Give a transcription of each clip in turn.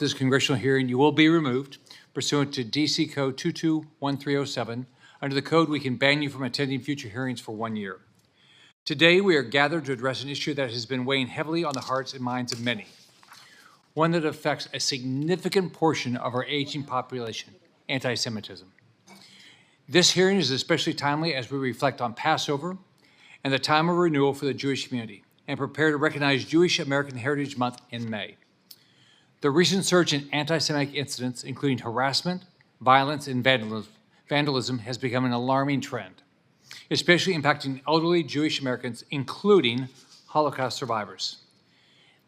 this congressional hearing, you will be removed pursuant to D.C. Code 221307. Under the code, we can ban you from attending future hearings for 1 year. Today, we are gathered to address an issue that has been weighing heavily on the hearts and minds of many, one that affects a significant portion of our aging population, anti-Semitism. This hearing is especially timely as we reflect on Passover and the time of renewal for the Jewish community and prepare to recognize Jewish American Heritage Month in May. The recent surge in anti-Semitic incidents, including harassment, violence, and vandalism, has become an alarming trend, especially impacting elderly Jewish Americans, including Holocaust survivors.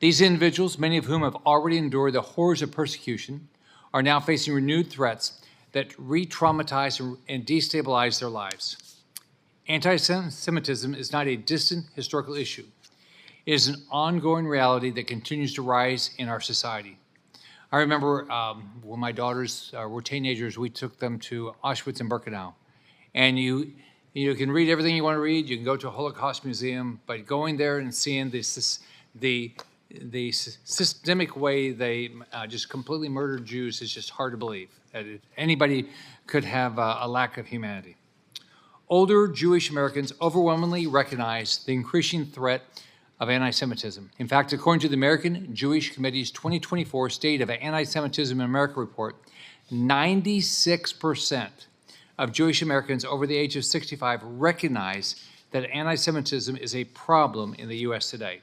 These individuals, many of whom have already endured the horrors of persecution, are now facing renewed threats that re-traumatize and destabilize their lives. Anti-Semitism is not a distant historical issue. It is an ongoing reality that continues to rise in our society. I remember when my daughters were teenagers, we took them to Auschwitz and Birkenau. And you can read everything you want to read, you can go to a Holocaust museum, but going there and seeing the systemic way they just completely murdered Jews is just hard to believe that anybody could have a lack of humanity. Older Jewish Americans overwhelmingly recognize the increasing threat of anti-Semitism. In fact, according to the American Jewish Committee's 2024 State of Anti-Semitism in America report, 96% of Jewish Americans over the age of 65 recognize that anti-Semitism is a problem in the U.S. today.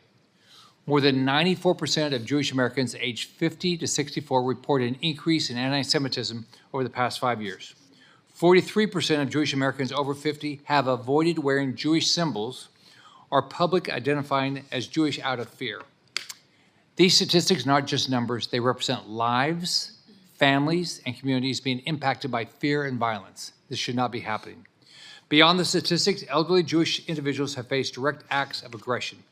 More than 94% of Jewish Americans aged 50 to 64 report an increase in anti-Semitism over the past 5 years. 43% of Jewish Americans over 50 have avoided wearing Jewish symbols or public identifying as Jewish out of fear. These statistics are not just numbers, they represent lives, families, and communities being impacted by fear and violence. This should not be happening. Beyond the statistics, elderly Jewish individuals have faced direct acts of aggression.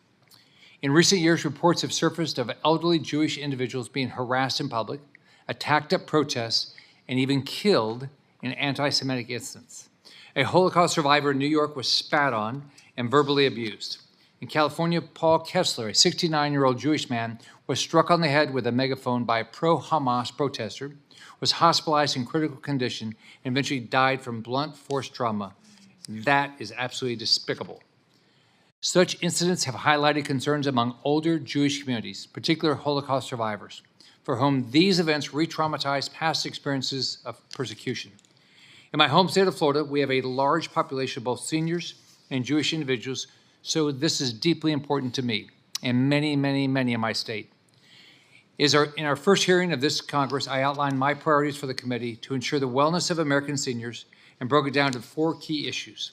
In recent years, reports have surfaced of elderly Jewish individuals being harassed in public, attacked at protests, and even killed in anti-Semitic incidents. A Holocaust survivor in New York was spat on and verbally abused. In California, Paul Kessler, a 69-year-old Jewish man, was struck on the head with a megaphone by a pro-Hamas protester, was hospitalized in critical condition, and eventually died from blunt force trauma. That is absolutely despicable. Such incidents have highlighted concerns among older Jewish communities, particularly Holocaust survivors, for whom these events re-traumatize past experiences of persecution. In my home state of Florida, we have a large population of both seniors and Jewish individuals, so this is deeply important to me and many, many, many in my state. In our first hearing of this Congress, I outlined my priorities for the committee to ensure the wellness of American seniors and broke it down to 4 key issues: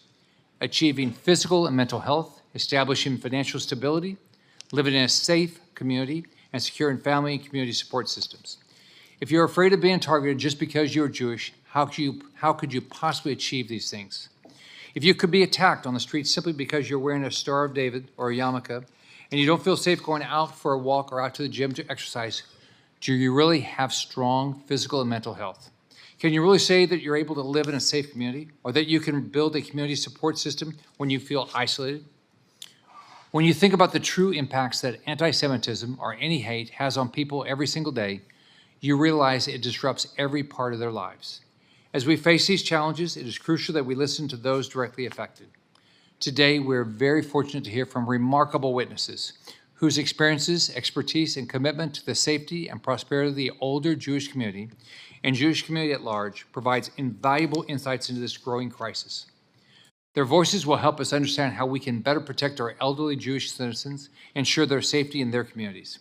achieving physical and mental health, establishing financial stability, living in a safe community, and securing family and community support systems. If you're afraid of being targeted just because you're Jewish, how could you possibly achieve these things? If you could be attacked on the street simply because you're wearing a Star of David or a yarmulke, and you don't feel safe going out for a walk or out to the gym to exercise, do you really have strong physical and mental health? Can you really say that you're able to live in a safe community, or that you can build a community support system when you feel isolated? When you think about the true impacts that anti-Semitism or any hate has on people every single day, you realize it disrupts every part of their lives. As we face these challenges, it is crucial that we listen to those directly affected. Today, we're very fortunate to hear from remarkable witnesses whose experiences, expertise, and commitment to the safety and prosperity of the older Jewish community and Jewish community at large provides invaluable insights into this growing crisis. Their voices will help us understand how we can better protect our elderly Jewish citizens and ensure their safety in their communities.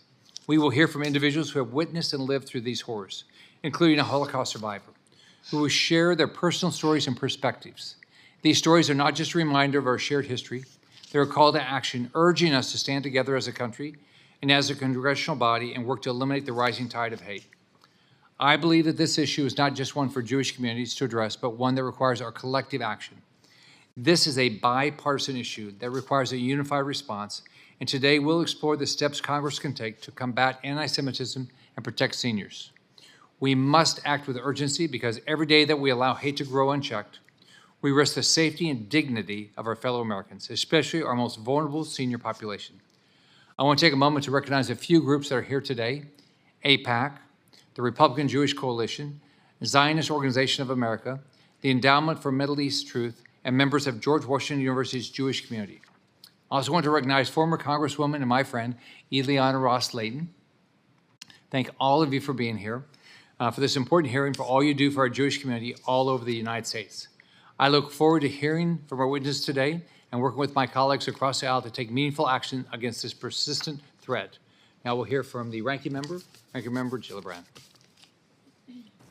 We will hear from individuals who have witnessed and lived through these horrors, including a Holocaust survivor, who will share their personal stories and perspectives. These stories are not just a reminder of our shared history, they're a call to action urging us to stand together as a country and as a congressional body and work to eliminate the rising tide of hate. I believe that this issue is not just one for Jewish communities to address, but one that requires our collective action. This is a bipartisan issue that requires a unified response, and today we'll explore the steps Congress can take to combat anti-Semitism and protect seniors. We must act with urgency because every day that we allow hate to grow unchecked, we risk the safety and dignity of our fellow Americans, especially our most vulnerable senior population. I want to take a moment to recognize a few groups that are here today: AIPAC, the Republican Jewish Coalition, Zionist Organization of America, the Endowment for Middle East Truth, and members of George Washington University's Jewish community. I also want to recognize former Congresswoman and my friend, Eliana Ross-Layton. Thank all of you for being here, for this important hearing, for all you do for our Jewish community all over the United States. I look forward to hearing from our witnesses today and working with my colleagues across the aisle to take meaningful action against this persistent threat. Now we'll hear from the Ranking Member Gillibrand.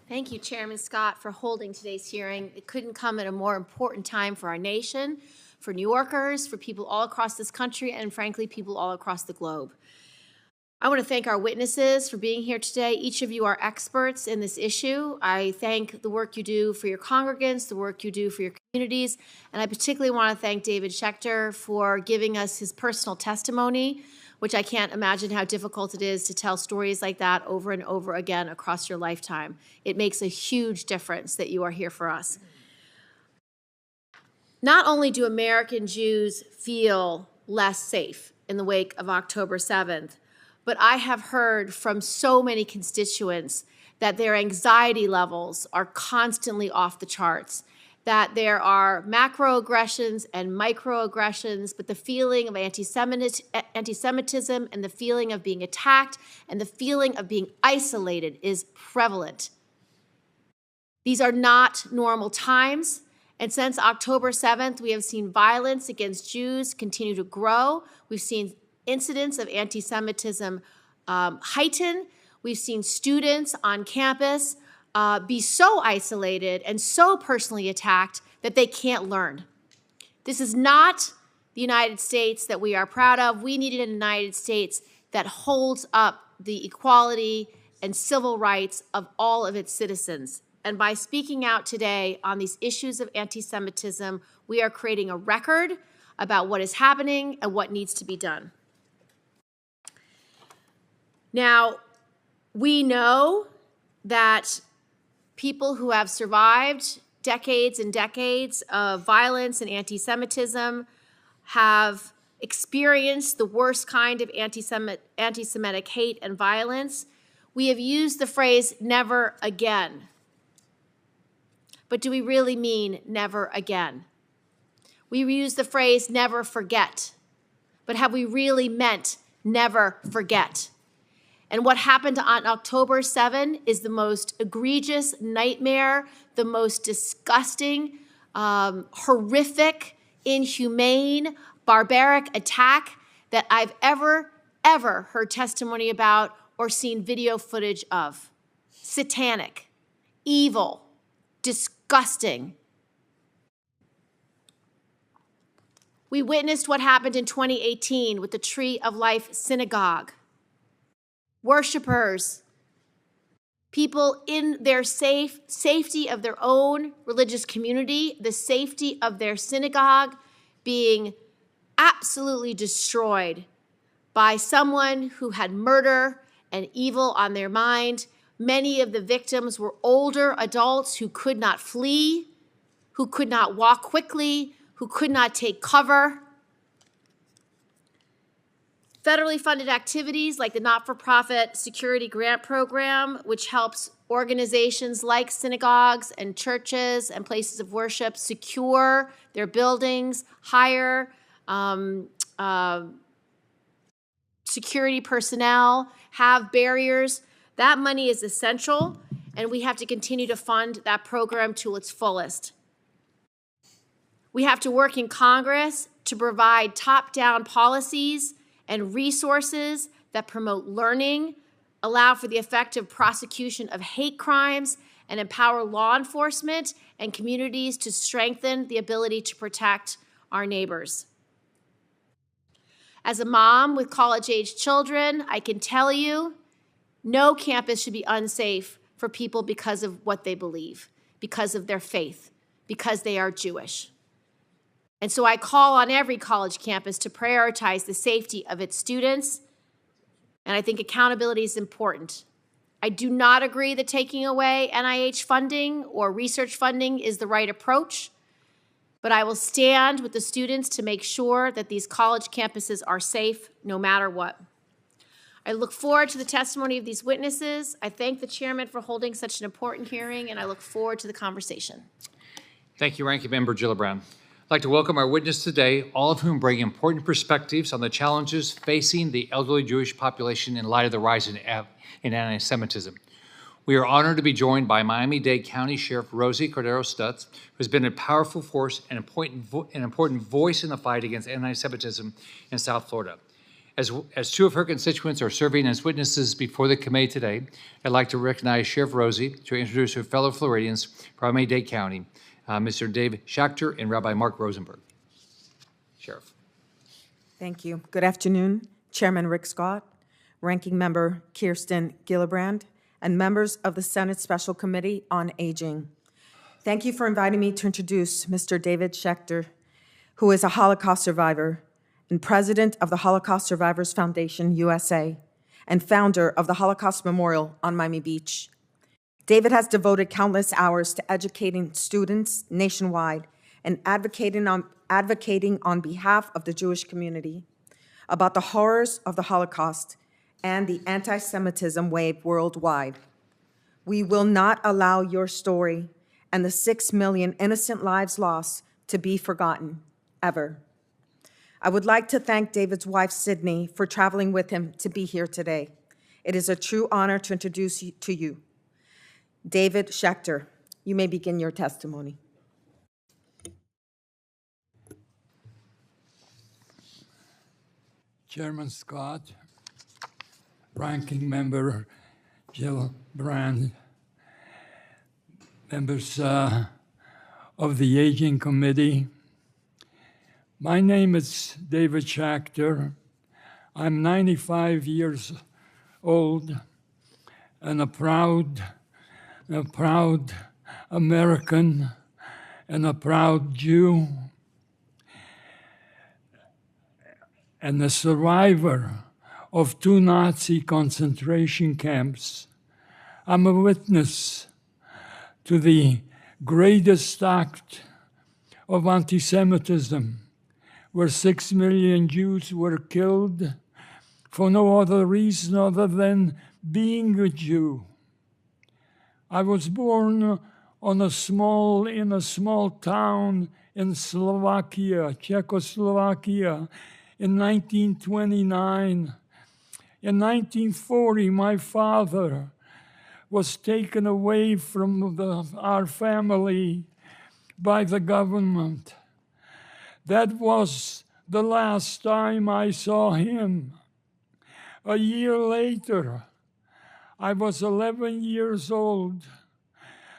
Thank you, Chairman Scott, for holding today's hearing. It couldn't come at a more important time for our nation, for New Yorkers, for people all across this country, and frankly, people all across the globe. I want to thank our witnesses for being here today. Each of you are experts in this issue. I thank the work you do for your congregants, the work you do for your communities, and I particularly want to thank David Schaecter for giving us his personal testimony, which I can't imagine how difficult it is to tell stories like that over and over again across your lifetime. It makes a huge difference that you are here for us. Not only do American Jews feel less safe in the wake of October 7th, but I have heard from so many constituents that their anxiety levels are constantly off the charts, that there are macroaggressions and microaggressions, but the feeling of anti-Semitism and the feeling of being attacked and the feeling of being isolated is prevalent. These are not normal times, and since October 7th, we have seen violence against Jews continue to grow. We've seen incidents of anti-Semitism heighten. We've seen students on campus be so isolated and so personally attacked that they can't learn. This is not the United States that we are proud of. We need a United States that holds up the equality and civil rights of all of its citizens. And by speaking out today on these issues of anti-Semitism, we are creating a record about what is happening and what needs to be done. Now, we know that people who have survived decades and decades of violence and anti-Semitism have experienced the worst kind of anti-Semitic hate and violence. We have used the phrase never again. But do we really mean never again? We use the phrase never forget. But have we really meant never forget? And what happened on October 7 is the most egregious nightmare, the most disgusting, horrific, inhumane, barbaric attack that I've ever heard testimony about or seen video footage of. Satanic, evil, disgusting. We witnessed what happened in 2018 with the Tree of Life Synagogue. Worshipers, people in their safety of their own religious community, the safety of their synagogue being absolutely destroyed by someone who had murder and evil on their mind. Many of the victims were older adults who could not flee, who could not walk quickly, who could not take cover. Federally funded activities like the not-for-profit security grant program, which helps organizations like synagogues and churches and places of worship secure their buildings, hire security personnel, have barriers. That money is essential, and we have to continue to fund that program to its fullest. We have to work in Congress to provide top-down policies and resources that promote learning, allow for the effective prosecution of hate crimes, and empower law enforcement and communities to strengthen the ability to protect our neighbors. As a mom with college-age children, I can tell you, no campus should be unsafe for people because of what they believe, because of their faith, because they are Jewish. And so I call on every college campus to prioritize the safety of its students, and I think accountability is important. I do not agree that taking away NIH funding or research funding is the right approach, but I will stand with the students to make sure that these college campuses are safe no matter what. I look forward to the testimony of these witnesses. I thank the chairman for holding such an important hearing, and I look forward to the conversation. Thank you, Ranking Member Gillibrand. I'd like to welcome our witnesses today, all of whom bring important perspectives on the challenges facing the elderly Jewish population in light of the rise in anti-Semitism. We are honored to be joined by Miami-Dade County Sheriff Rosie Cordero-Stutz, who has been a powerful force and an important voice in the fight against anti-Semitism in South Florida. As two of her constituents are serving as witnesses before the committee today, I'd like to recognize Sheriff Rosie to introduce her fellow Floridians from Miami-Dade County, Mr. Dave Schaecter and Rabbi Mark Rosenberg. Sheriff. Thank you. Good afternoon, Chairman Rick Scott, Ranking Member Kirsten Gillibrand, and members of the Senate Special Committee on Aging. Thank you for inviting me to introduce Mr. David Schaecter, who is a Holocaust survivor and president of the Holocaust Survivors Foundation USA and founder of the Holocaust Memorial on Miami Beach. David has devoted countless hours to educating students nationwide and advocating on behalf of the Jewish community about the horrors of the Holocaust and the anti-Semitism wave worldwide. We will not allow your story and the 6 million innocent lives lost to be forgotten, ever. I would like to thank David's wife, Sydney, for traveling with him to be here today. It is a true honor to introduce you to you. David Schaecter, you may begin your testimony. Chairman Scott, Ranking Member Gillibrand, members of the Aging Committee. My name is David Schaecter. I'm 95 years old and a proud American and a proud Jew and a survivor of 2 Nazi concentration camps. I'm a witness to the greatest act of anti-Semitism, where 6 million Jews were killed for no other reason other than being a Jew. I was born in a small town in Slovakia, Czechoslovakia, in 1929. In 1940, my father was taken away from our family by the government. That was the last time I saw him. A year later, I was 11 years old.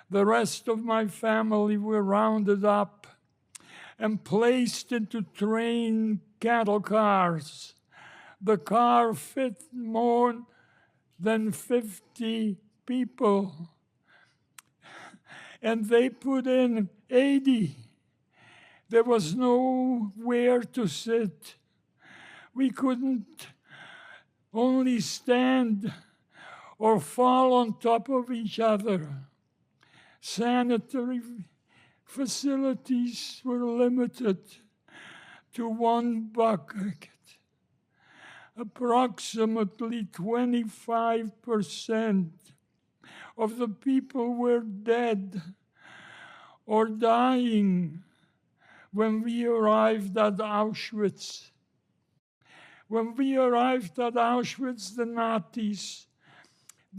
The rest of my family were rounded up and placed into train cattle cars. The car fit more than 50 people, and they put in 80. There was nowhere to sit. We couldn't only stand or fall on top of each other. Sanitary facilities were limited to 1 bucket. Approximately 25% of the people were dead or dying when we arrived at Auschwitz. When we arrived at Auschwitz, the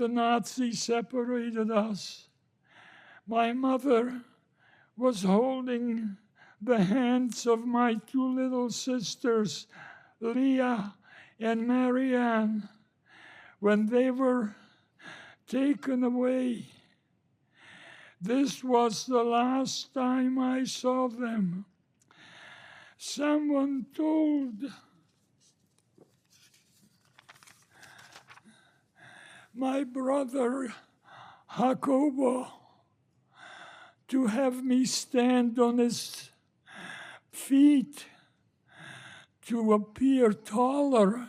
Nazis separated us. My mother was holding the hands of my 2 little sisters, Leah and Marianne, when they were taken away. This was the last time I saw them. Someone told my brother Jacobo to have me stand on his feet to appear taller,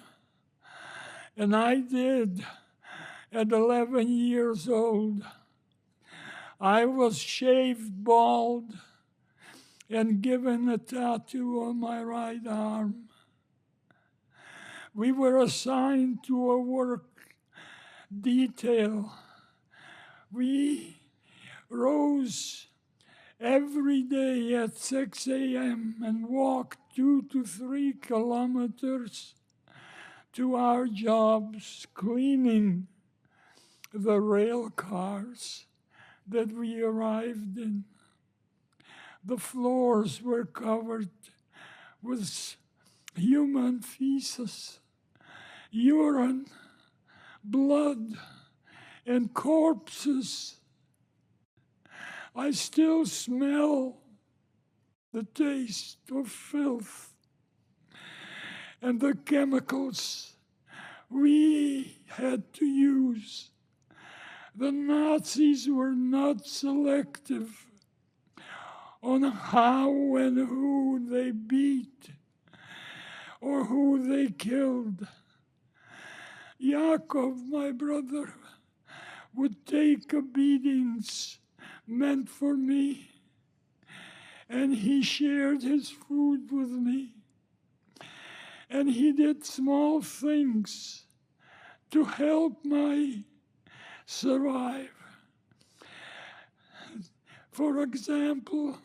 and I did at 11 years old. I was shaved bald and given a tattoo on my right arm. We were assigned to a work detail. We rose every day at 6 a.m. and walked 2 to 3 kilometers to our jobs, cleaning the rail cars that we arrived in. The floors were covered with human feces, urine, blood, and corpses. I still smell the taste of filth and the chemicals we had to use. The Nazis were not selective on how and who they beat or who they killed. Yaakov, my brother, would take beatings meant for me, and he shared his food with me. And he did small things to help me survive. For example,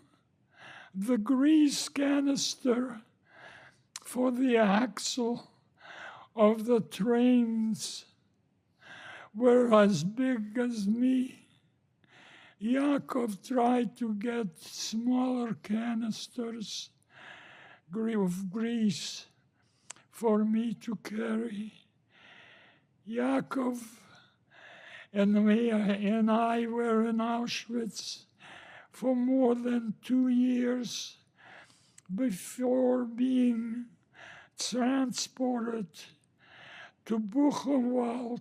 the grease canister for the axle of the trains were as big as me. Yaakov tried to get smaller canisters of grease for me to carry. Yaakov and I were in Auschwitz for more than 2 years before being transported to Buchenwald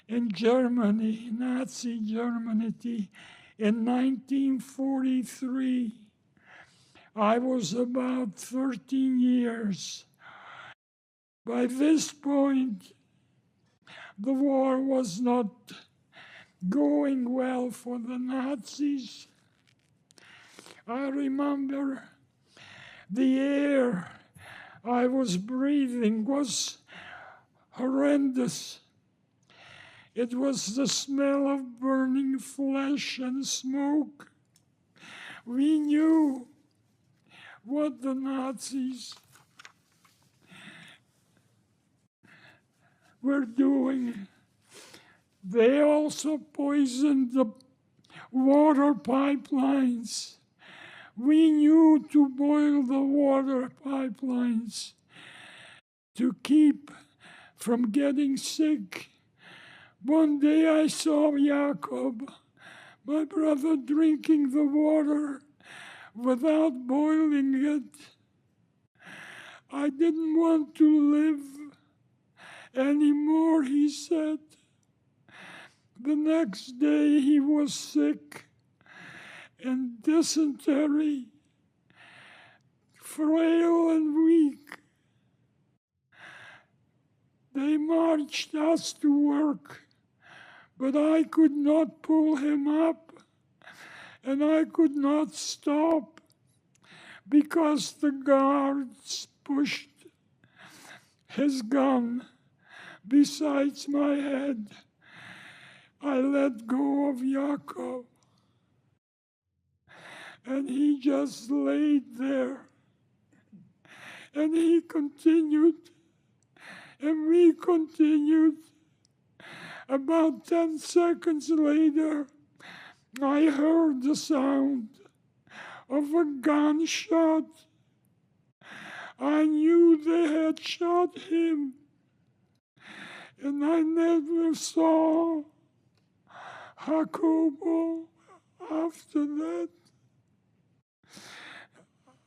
in Germany, Nazi Germany, in 1943. I was about 13 years. By this point, the war was not going well for the Nazis. I remember the air I was breathing was horrendous. It was the smell of burning flesh and smoke. We knew what the Nazis were doing. They also poisoned the water pipelines. We knew to boil the water pipelines to keep from getting sick. One day I saw Jacob, my brother, drinking the water without boiling it. I didn't want to live anymore, he said. The next day he was sick and dysentery, frail and weak. They marched us to work, but I could not pull him up, and I could not stop because the guards pushed his gun beside my head. I let go of Yaakov, and he just laid there. And he continued, and we continued. About 10 seconds later, I heard the sound of a gunshot. I knew they had shot him, and I never saw Jacobo after that.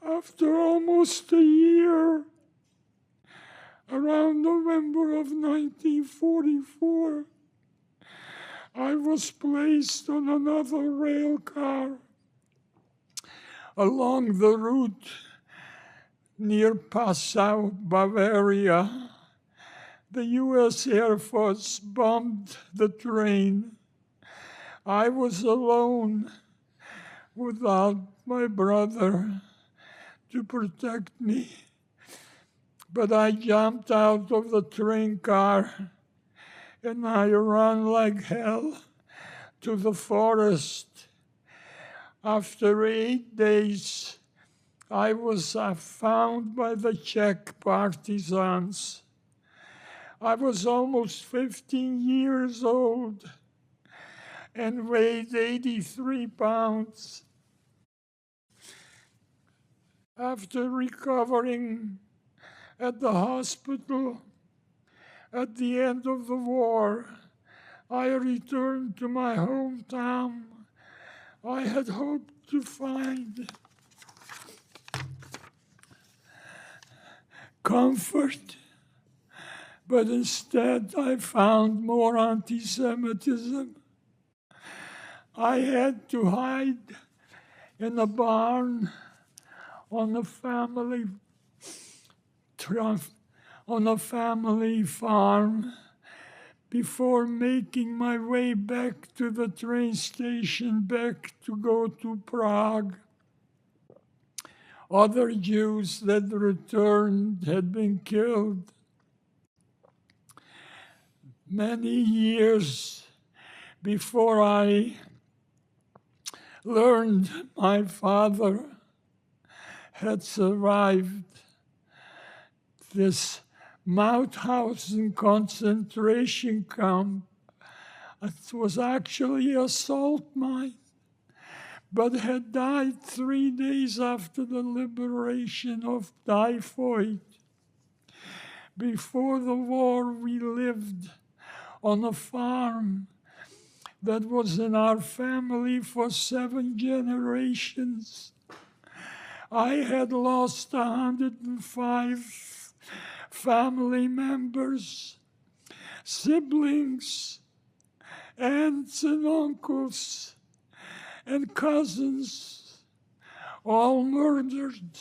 After almost a year, around November of 1944, I was placed on another rail car along the route near Passau, Bavaria. The U.S. Air Force bombed the train. I was alone without my brother to protect me. But I jumped out of the train car and I ran like hell to the forest. After 8 days, I was found by the Czech partisans. I was almost 15 years old and weighed 83 pounds. After recovering at the hospital at the end of the war, I returned to my hometown. I had hoped to find comfort, but instead I found more anti-Semitism. I had to hide in a barn on a family farm before making my way back to the train station back to go to Prague. Other Jews that returned had been killed. Many years before I learned my father had survived this Mauthausen concentration camp. It was actually a salt mine, but had died 3 days after the liberation of typhoid. Before the war, we lived on a farm that was in our family for 7 generations. I had lost 105 family members, siblings, aunts and uncles, and cousins, all murdered.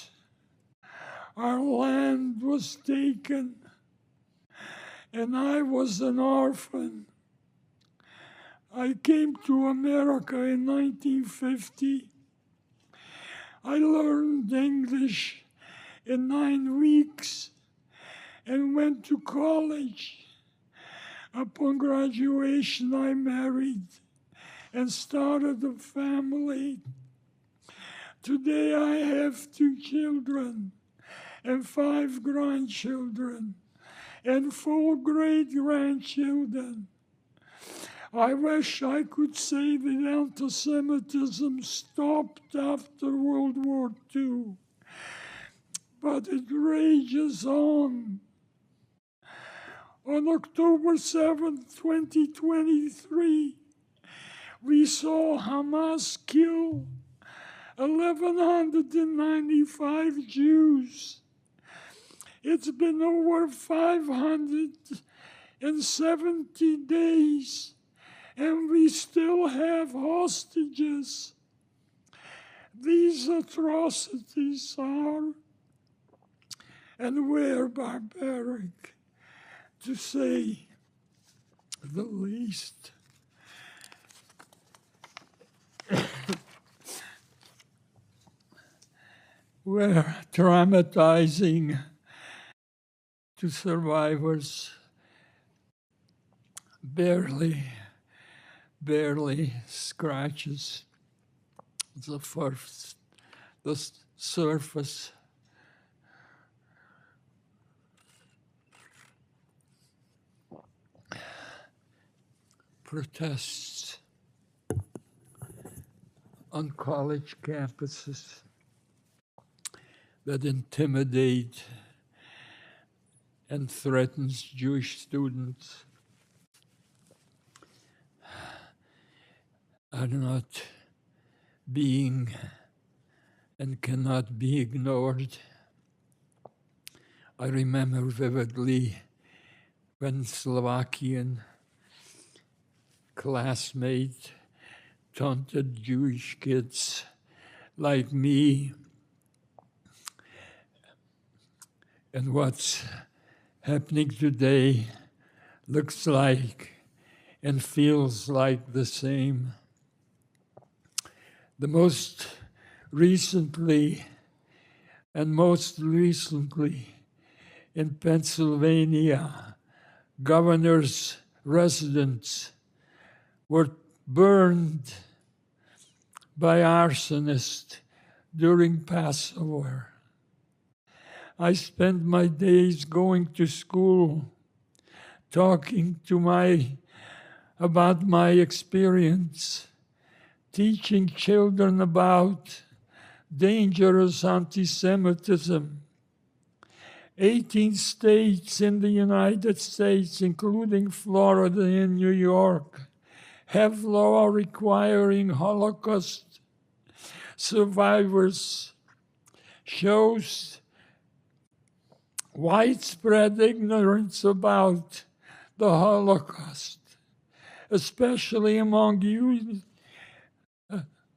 Our land was taken, and I was an orphan. I came to America in 1950. I learned English in 9 weeks and went to college. Upon graduation, I married and started a family. Today, I have 2 children and 5 grandchildren and 4 great-grandchildren. I wish I could say that anti-Semitism stopped after World War II, but it rages on. On October 7, 2023, we saw Hamas kill 1,195 Jews. It's been over 570 days, and we still have hostages. These atrocities are and were barbaric, to say the least. Were traumatizing to survivors. Barely scratches the surface. Protests on college campuses that intimidate and threatens Jewish students are not being and cannot be ignored. I remember vividly when Slovakian classmate taunted Jewish kids like me, and what's happening today looks like and feels like the same. The most recently in Pennsylvania, governor's residence were burned by arsonists during Passover. I spent my days going to school, talking about my experience, teaching children about dangerous anti-Semitism. 18 states in the United States, including Florida and New York, have law requiring Holocaust survivors. Shows widespread ignorance about the Holocaust, especially among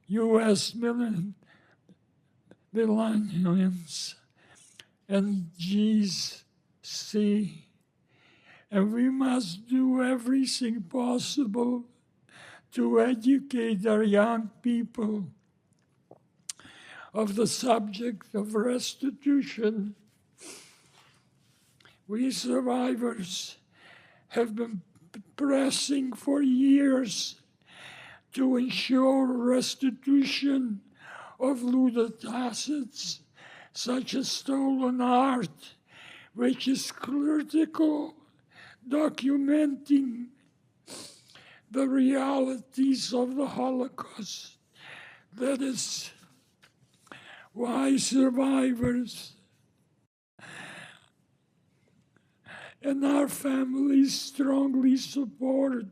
U.S. millennials and GC. And we must do everything possible to educate our young people of the subject of restitution. We survivors have been pressing for years to ensure restitution of looted assets, such as stolen art, which is critical, documenting the realities of the Holocaust. That is why survivors and our families strongly support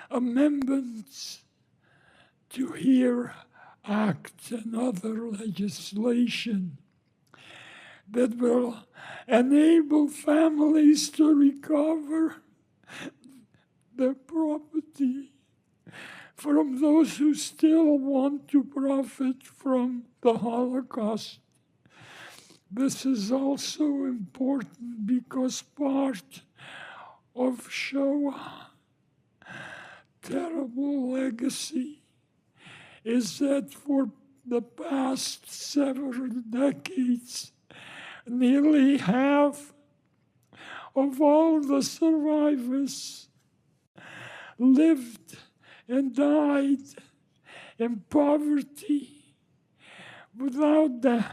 amendments to HERE Act and other legislation that will enable families to recover their property from those who still want to profit from the Holocaust. This is also important because part of Shoah terrible legacy is that for the past several decades, nearly half of all the survivors lived and died in poverty without the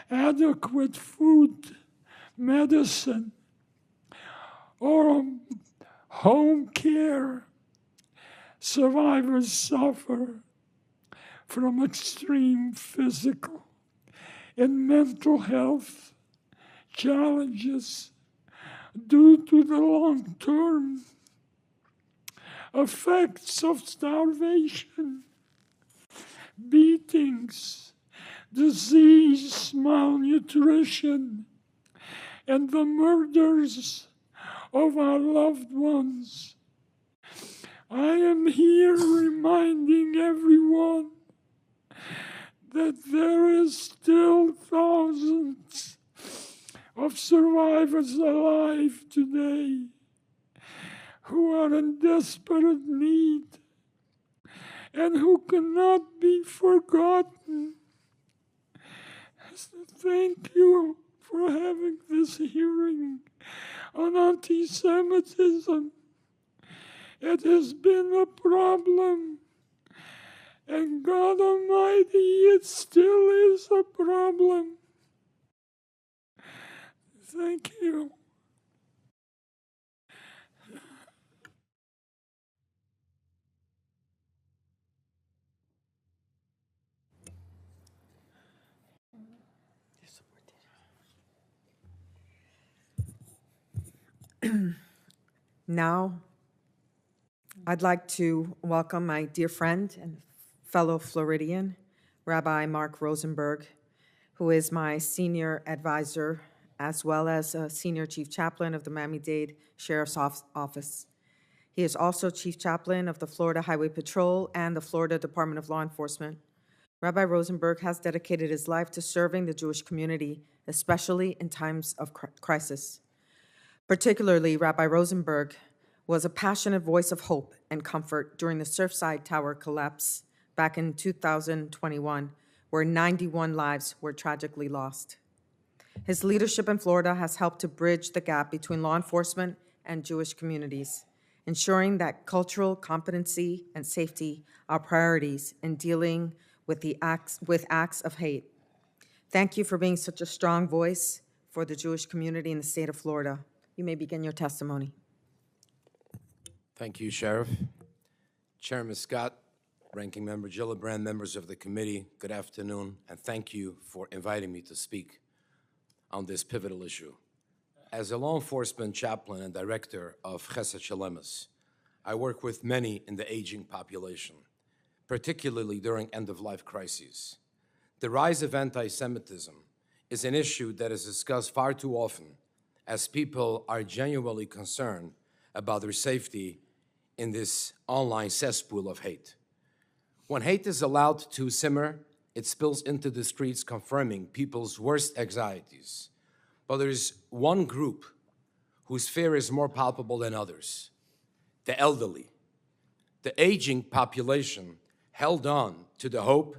adequate food, medicine, or home care. Survivors suffer from extreme physical and mental health challenges due to the long-term effects of starvation, beatings, disease, malnutrition, and the murders of our loved ones. I am here reminding everyone that there is still thousands of survivors alive today who are in desperate need and who cannot be forgotten. Thank you for having this hearing on anti-Semitism. It has been a problem, and God Almighty, it still is a problem. Thank you. Now, I'd like to welcome my dear friend and fellow Floridian, Rabbi Mark Rosenberg, who is my senior advisor as well as a senior chief chaplain of the Miami-Dade Sheriff's Office. He is also chief chaplain of the Florida Highway Patrol and the Florida Department of Law Enforcement. Rabbi Rosenberg has dedicated his life to serving the Jewish community, especially in times of crisis. Particularly, Rabbi Rosenberg was a passionate voice of hope and comfort during the Surfside Tower collapse back in 2021, where 91 lives were tragically lost. His leadership in Florida has helped to bridge the gap between law enforcement and Jewish communities, ensuring that cultural competency and safety are priorities in dealing with acts of hate. Thank you for being such a strong voice for the Jewish community in the state of Florida. You may begin your testimony. Thank you, Sheriff. Chairman Scott, Ranking Member Gillibrand, members of the committee, good afternoon, and thank you for inviting me to speak on this pivotal issue. As a law enforcement chaplain and director of Chesed Shalemus, I work with many in the aging population, particularly during end-of-life crises. The rise of anti-Semitism is an issue that is discussed far too often as people are genuinely concerned about their safety in this online cesspool of hate. When hate is allowed to simmer, it spills into the streets, confirming people's worst anxieties. But there's one group whose fear is more palpable than others: the elderly. The aging population held on to the hope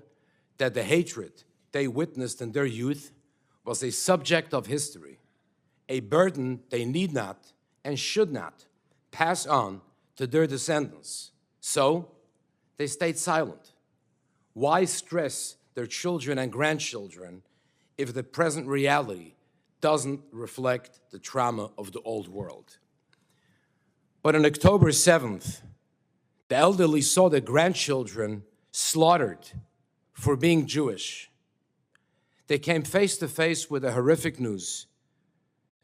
that the hatred they witnessed in their youth was a subject of history, a burden they need not and should not pass on to their descendants. So they stayed silent. Why stress their children and grandchildren if the present reality doesn't reflect the trauma of the old world? But on October 7th, the elderly saw their grandchildren slaughtered for being Jewish. They came face to face with the horrific news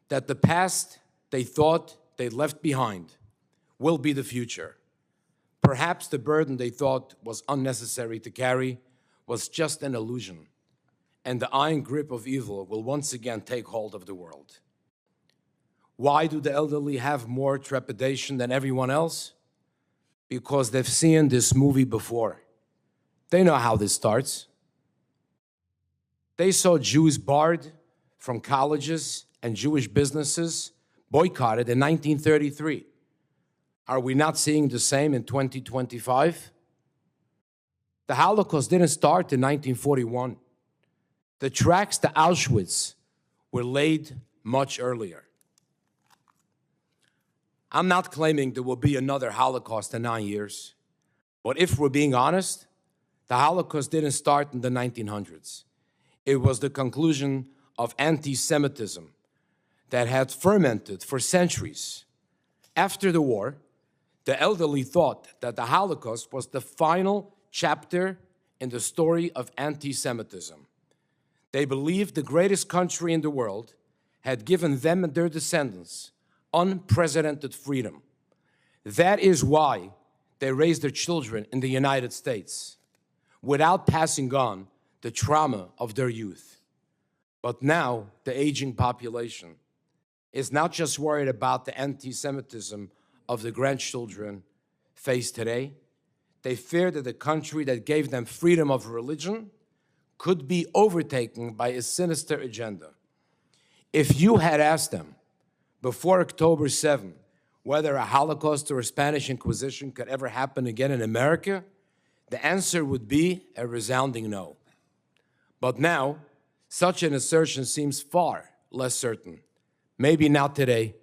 that the past they thought they left behind will be the future. Perhaps the burden they thought was unnecessary to carry was just an illusion, and the iron grip of evil will once again take hold of the world. Why do the elderly have more trepidation than everyone else? Because they've seen this movie before. They know how this starts. They saw Jews barred from colleges and Jewish businesses boycotted in 1933. Are we not seeing the same in 2025? The Holocaust didn't start in 1941. The tracks to Auschwitz were laid much earlier. I'm not claiming there will be another Holocaust in 9 years, but if we're being honest, the Holocaust didn't start in the 1900s. It was the conclusion of anti-Semitism that had fermented for centuries. After the war, the elderly thought that the Holocaust was the final chapter in the story of anti-Semitism. They believed the greatest country in the world had given them and their descendants unprecedented freedom. That is why they raised their children in the United States without passing on the trauma of their youth. But now the aging population is not just worried about the anti-Semitism of the grandchildren face today. They fear that the country that gave them freedom of religion could be overtaken by a sinister agenda. If you had asked them before October 7 whether a Holocaust or a Spanish Inquisition could ever happen again in America, the answer would be a resounding no. But now, such an assertion seems far less certain. Maybe not today,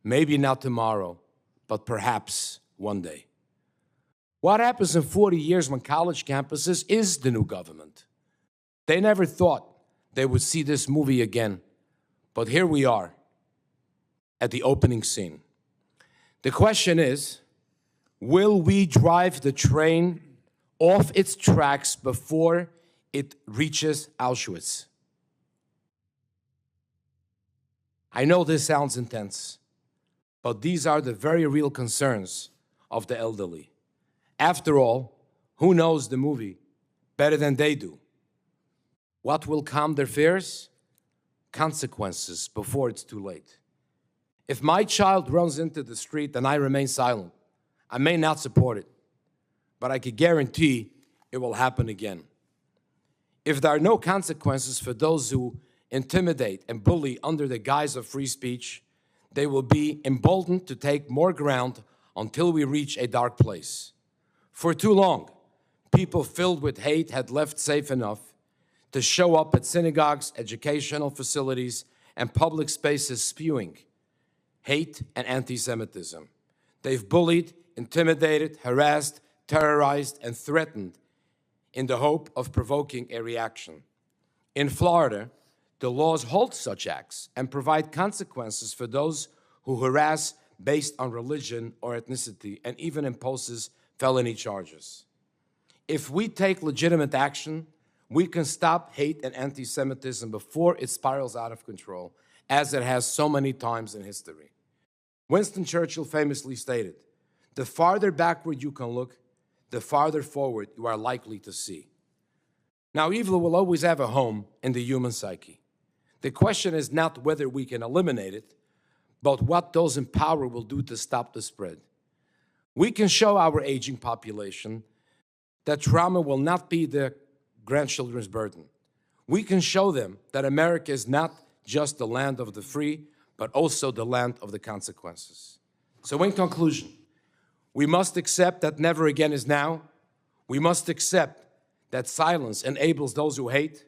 maybe not tomorrow, but perhaps one day. What happens in 40 years when college campuses is the new government? They never thought they would see this movie again, but here we are at the opening scene. The question is, will we drive the train off its tracks before it reaches Auschwitz? I know this sounds intense, but these are the very real concerns of the elderly. After all, who knows the movie better than they do? What will calm their fears? Consequences before it's too late. If my child runs into the street and I remain silent, I may not support it, but I can guarantee it will happen again. If there are no consequences for those who intimidate and bully under the guise of free speech, they will be emboldened to take more ground until we reach a dark place. For too long, people filled with hate had left safe enough to show up at synagogues, educational facilities, and public spaces spewing hate and anti-Semitism. They've bullied, intimidated, harassed, terrorized, and threatened in the hope of provoking a reaction. In Florida, the laws halt such acts and provide consequences for those who harass based on religion or ethnicity, and even imposes felony charges. If we take legitimate action, we can stop hate and anti-Semitism before it spirals out of control, as it has so many times in history. Winston Churchill famously stated, "The farther backward you can look, the farther forward you are likely to see." Now, evil will always have a home in the human psyche. The question is not whether we can eliminate it, but what those in power will do to stop the spread. We can show our aging population that trauma will not be their grandchildren's burden. We can show them that America is not just the land of the free, but also the land of the consequences. So in conclusion, we must accept that never again is now. We must accept that silence enables those who hate.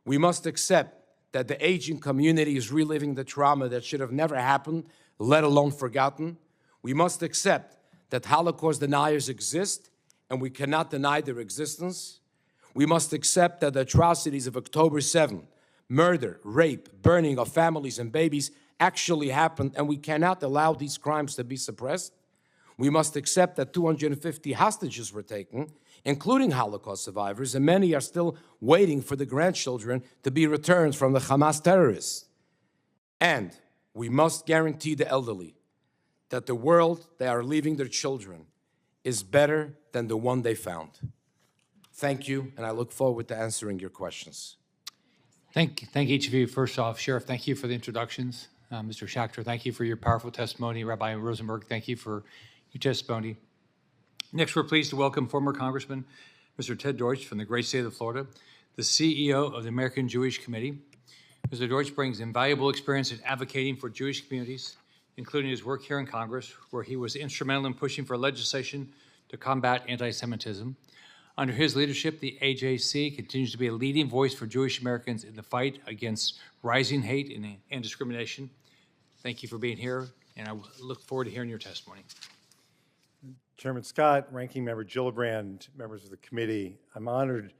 We must accept that the aging community is reliving the trauma that should have never happened, let alone forgotten. We must accept that Holocaust deniers exist, and we cannot deny their existence. We must accept that the atrocities of October 7th, murder, rape, burning of families and babies actually happened, and we cannot allow these crimes to be suppressed. We must accept that 250 hostages were taken, including Holocaust survivors, and many are still waiting for the grandchildren to be returned from the Hamas terrorists. And we must guarantee the elderly that the world they are leaving their children is better than the one they found. Thank you, and I look forward to answering your questions. Thank each of you. First off, Sheriff, thank you for the introductions. Mr. Schaecter, thank you for your powerful testimony. Rabbi Rosenberg, thank you for your testimony. Next, we're pleased to welcome former Congressman Mr. Ted Deutch from the great state of Florida, the CEO of the American Jewish Committee. Mr. Deutch brings invaluable experience in advocating for Jewish communities, including his work here in Congress, where he was instrumental in pushing for legislation to combat anti-Semitism. Under his leadership, the AJC continues to be a leading voice for Jewish Americans in the fight against rising hate and discrimination. Thank you for being here, and I look forward to hearing your testimony. Chairman Scott, Ranking Member Gillibrand, members of the committee, I'm honored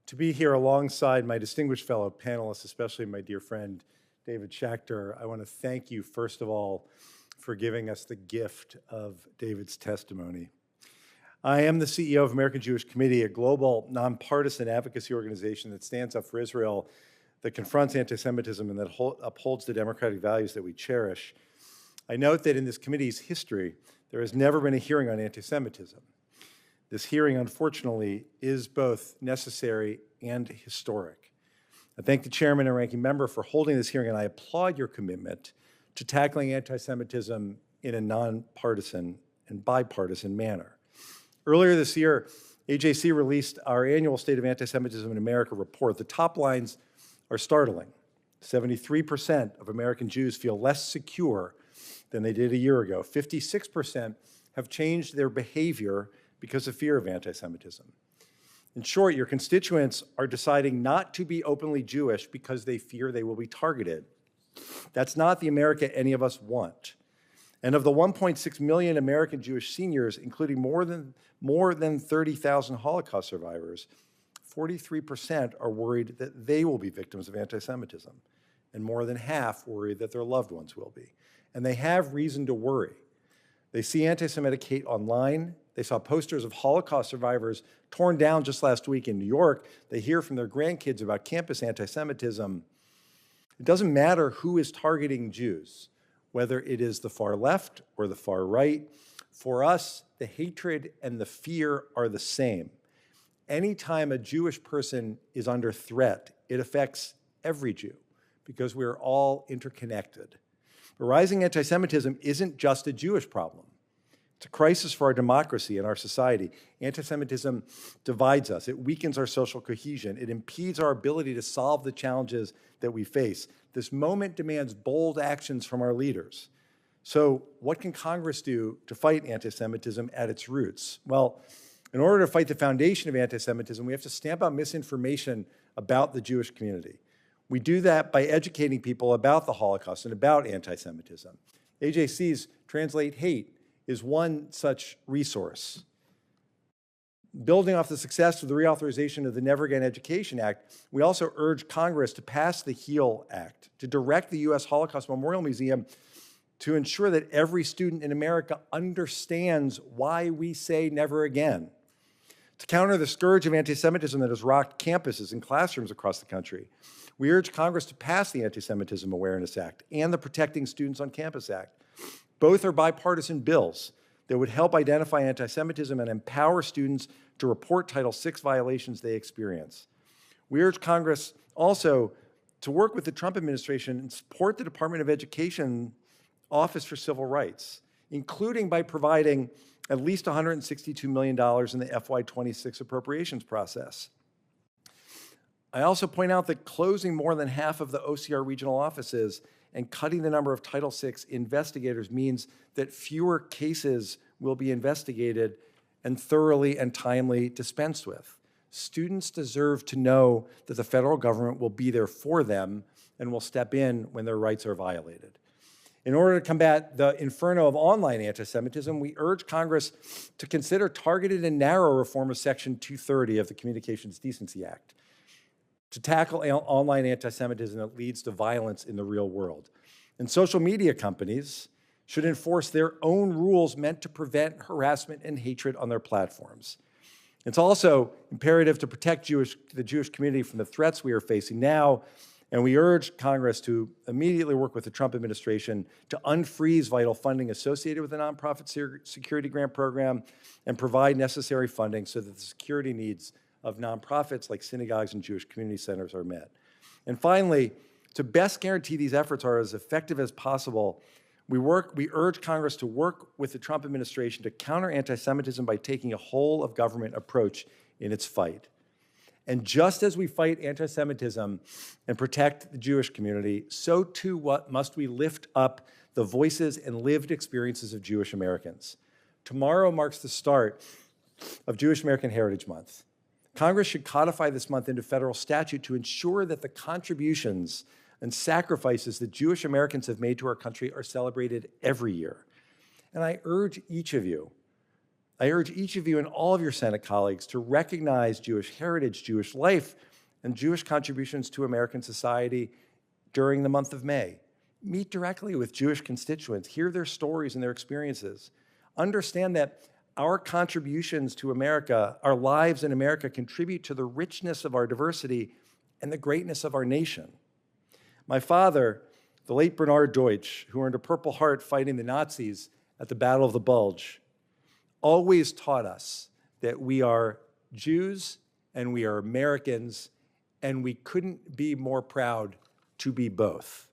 to be here alongside my distinguished fellow panelists, especially my dear friend David Schaecter. I want to thank you, first of all, for giving us the gift of David's testimony. I am the CEO of American Jewish Committee, a global nonpartisan advocacy organization that stands up for Israel, that confronts anti-Semitism, and that upholds the democratic values that we cherish. I note that in this committee's history, there has never been a hearing on anti-Semitism. This hearing, unfortunately, is both necessary and historic. I thank the chairman and ranking member for holding this hearing, and I applaud your commitment to tackling anti-Semitism in a nonpartisan and bipartisan manner. Earlier this year, AJC released our annual State of Anti-Semitism in America report. The top lines are startling. 73% of American Jews feel less secure than they did a year ago. 56% have changed their behavior because of fear of anti-Semitism. In short, your constituents are deciding not to be openly Jewish because they fear they will be targeted. That's not the America any of us want. And of the 1.6 million American Jewish seniors, including more than 30,000 Holocaust survivors, 43% are worried that they will be victims of anti-Semitism, and more than half worry that their loved ones will be. And they have reason to worry. They see anti-Semitic hate online. They saw posters of Holocaust survivors torn down just last week in New York. They hear from their grandkids about campus anti-Semitism. It doesn't matter who is targeting Jews, whether it is the far left or the far right. For us, the hatred and the fear are the same. Anytime a Jewish person is under threat, it affects every Jew because we are all interconnected. But rising anti-Semitism isn't just a Jewish problem. It's a crisis for our democracy and our society. Anti-Semitism divides us. It weakens our social cohesion. It impedes our ability to solve the challenges that we face. This moment demands bold actions from our leaders. So what can Congress do to fight anti-Semitism at its roots? Well, in order to fight the foundation of anti-Semitism, we have to stamp out misinformation about the Jewish community. We do that by educating people about the Holocaust and about anti-Semitism. AJC's Translate Hate is one such resource. Building off the success of the reauthorization of the Never Again Education Act, we also urge Congress to pass the HEAL Act, to direct the U.S. Holocaust Memorial Museum to ensure that every student in America understands why we say never again. To counter the scourge of anti-Semitism that has rocked campuses and classrooms across the country, we urge Congress to pass the Anti-Semitism Awareness Act and the Protecting Students on Campus Act. Both are bipartisan bills that would help identify anti-Semitism and empower students to report Title VI violations they experience. We urge Congress also to work with the Trump administration and support the Department of Education Office for Civil Rights, including by providing at least $162 million in the FY26 appropriations process. I also point out that closing more than half of the OCR regional offices and cutting the number of Title VI investigators means that fewer cases will be investigated and thoroughly and timely dispensed with. Students deserve to know that the federal government will be there for them and will step in when their rights are violated. In order to combat the inferno of online anti-Semitism, we urge Congress to consider targeted and narrow reform of Section 230 of the Communications Decency Act to tackle online anti-Semitism that leads to violence in the real world. And social media companies should enforce their own rules meant to prevent harassment and hatred on their platforms. It's also imperative to protect the Jewish community from the threats we are facing now, and we urge Congress to immediately work with the Trump administration to unfreeze vital funding associated with the nonprofit security grant program and provide necessary funding so that the security needs of nonprofits like synagogues and Jewish community centers are met. And finally, to best guarantee these efforts are as effective as possible, we urge Congress to work with the Trump administration to counter anti-Semitism by taking a whole-of-government approach in its fight. And just as we fight anti-Semitism and protect the Jewish community, so too must we lift up the voices and lived experiences of Jewish Americans. Tomorrow marks the start of Jewish American Heritage Month. Congress should codify this month into federal statute to ensure that the contributions and sacrifices that Jewish Americans have made to our country are celebrated every year. And I urge each of you and all of your Senate colleagues to recognize Jewish heritage, Jewish life, and Jewish contributions to American society during the month of May. Meet directly with Jewish constituents, hear their stories and their experiences. Understand that our contributions to America, our lives in America, contribute to the richness of our diversity and the greatness of our nation. My father, the late Bernard Deutch, who earned a Purple Heart fighting the Nazis at the Battle of the Bulge, always taught us that we are Jews and we are Americans, and we couldn't be more proud to be both.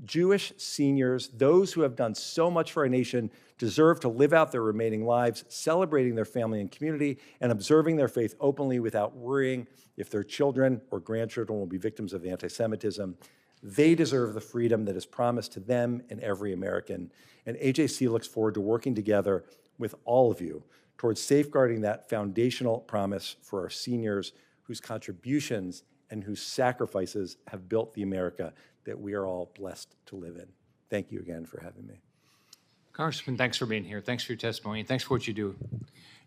Jewish seniors, those who have done so much for our nation, deserve to live out their remaining lives, celebrating their family and community, and observing their faith openly without worrying if their children or grandchildren will be victims of anti-Semitism. They deserve the freedom that is promised to them and every American. And AJC looks forward to working together with all of you towards safeguarding that foundational promise for our seniors whose contributions and whose sacrifices have built the America that we are all blessed to live in. Thank you again for having me. Congressman, thanks for being here. Thanks for your testimony, and thanks for what you do.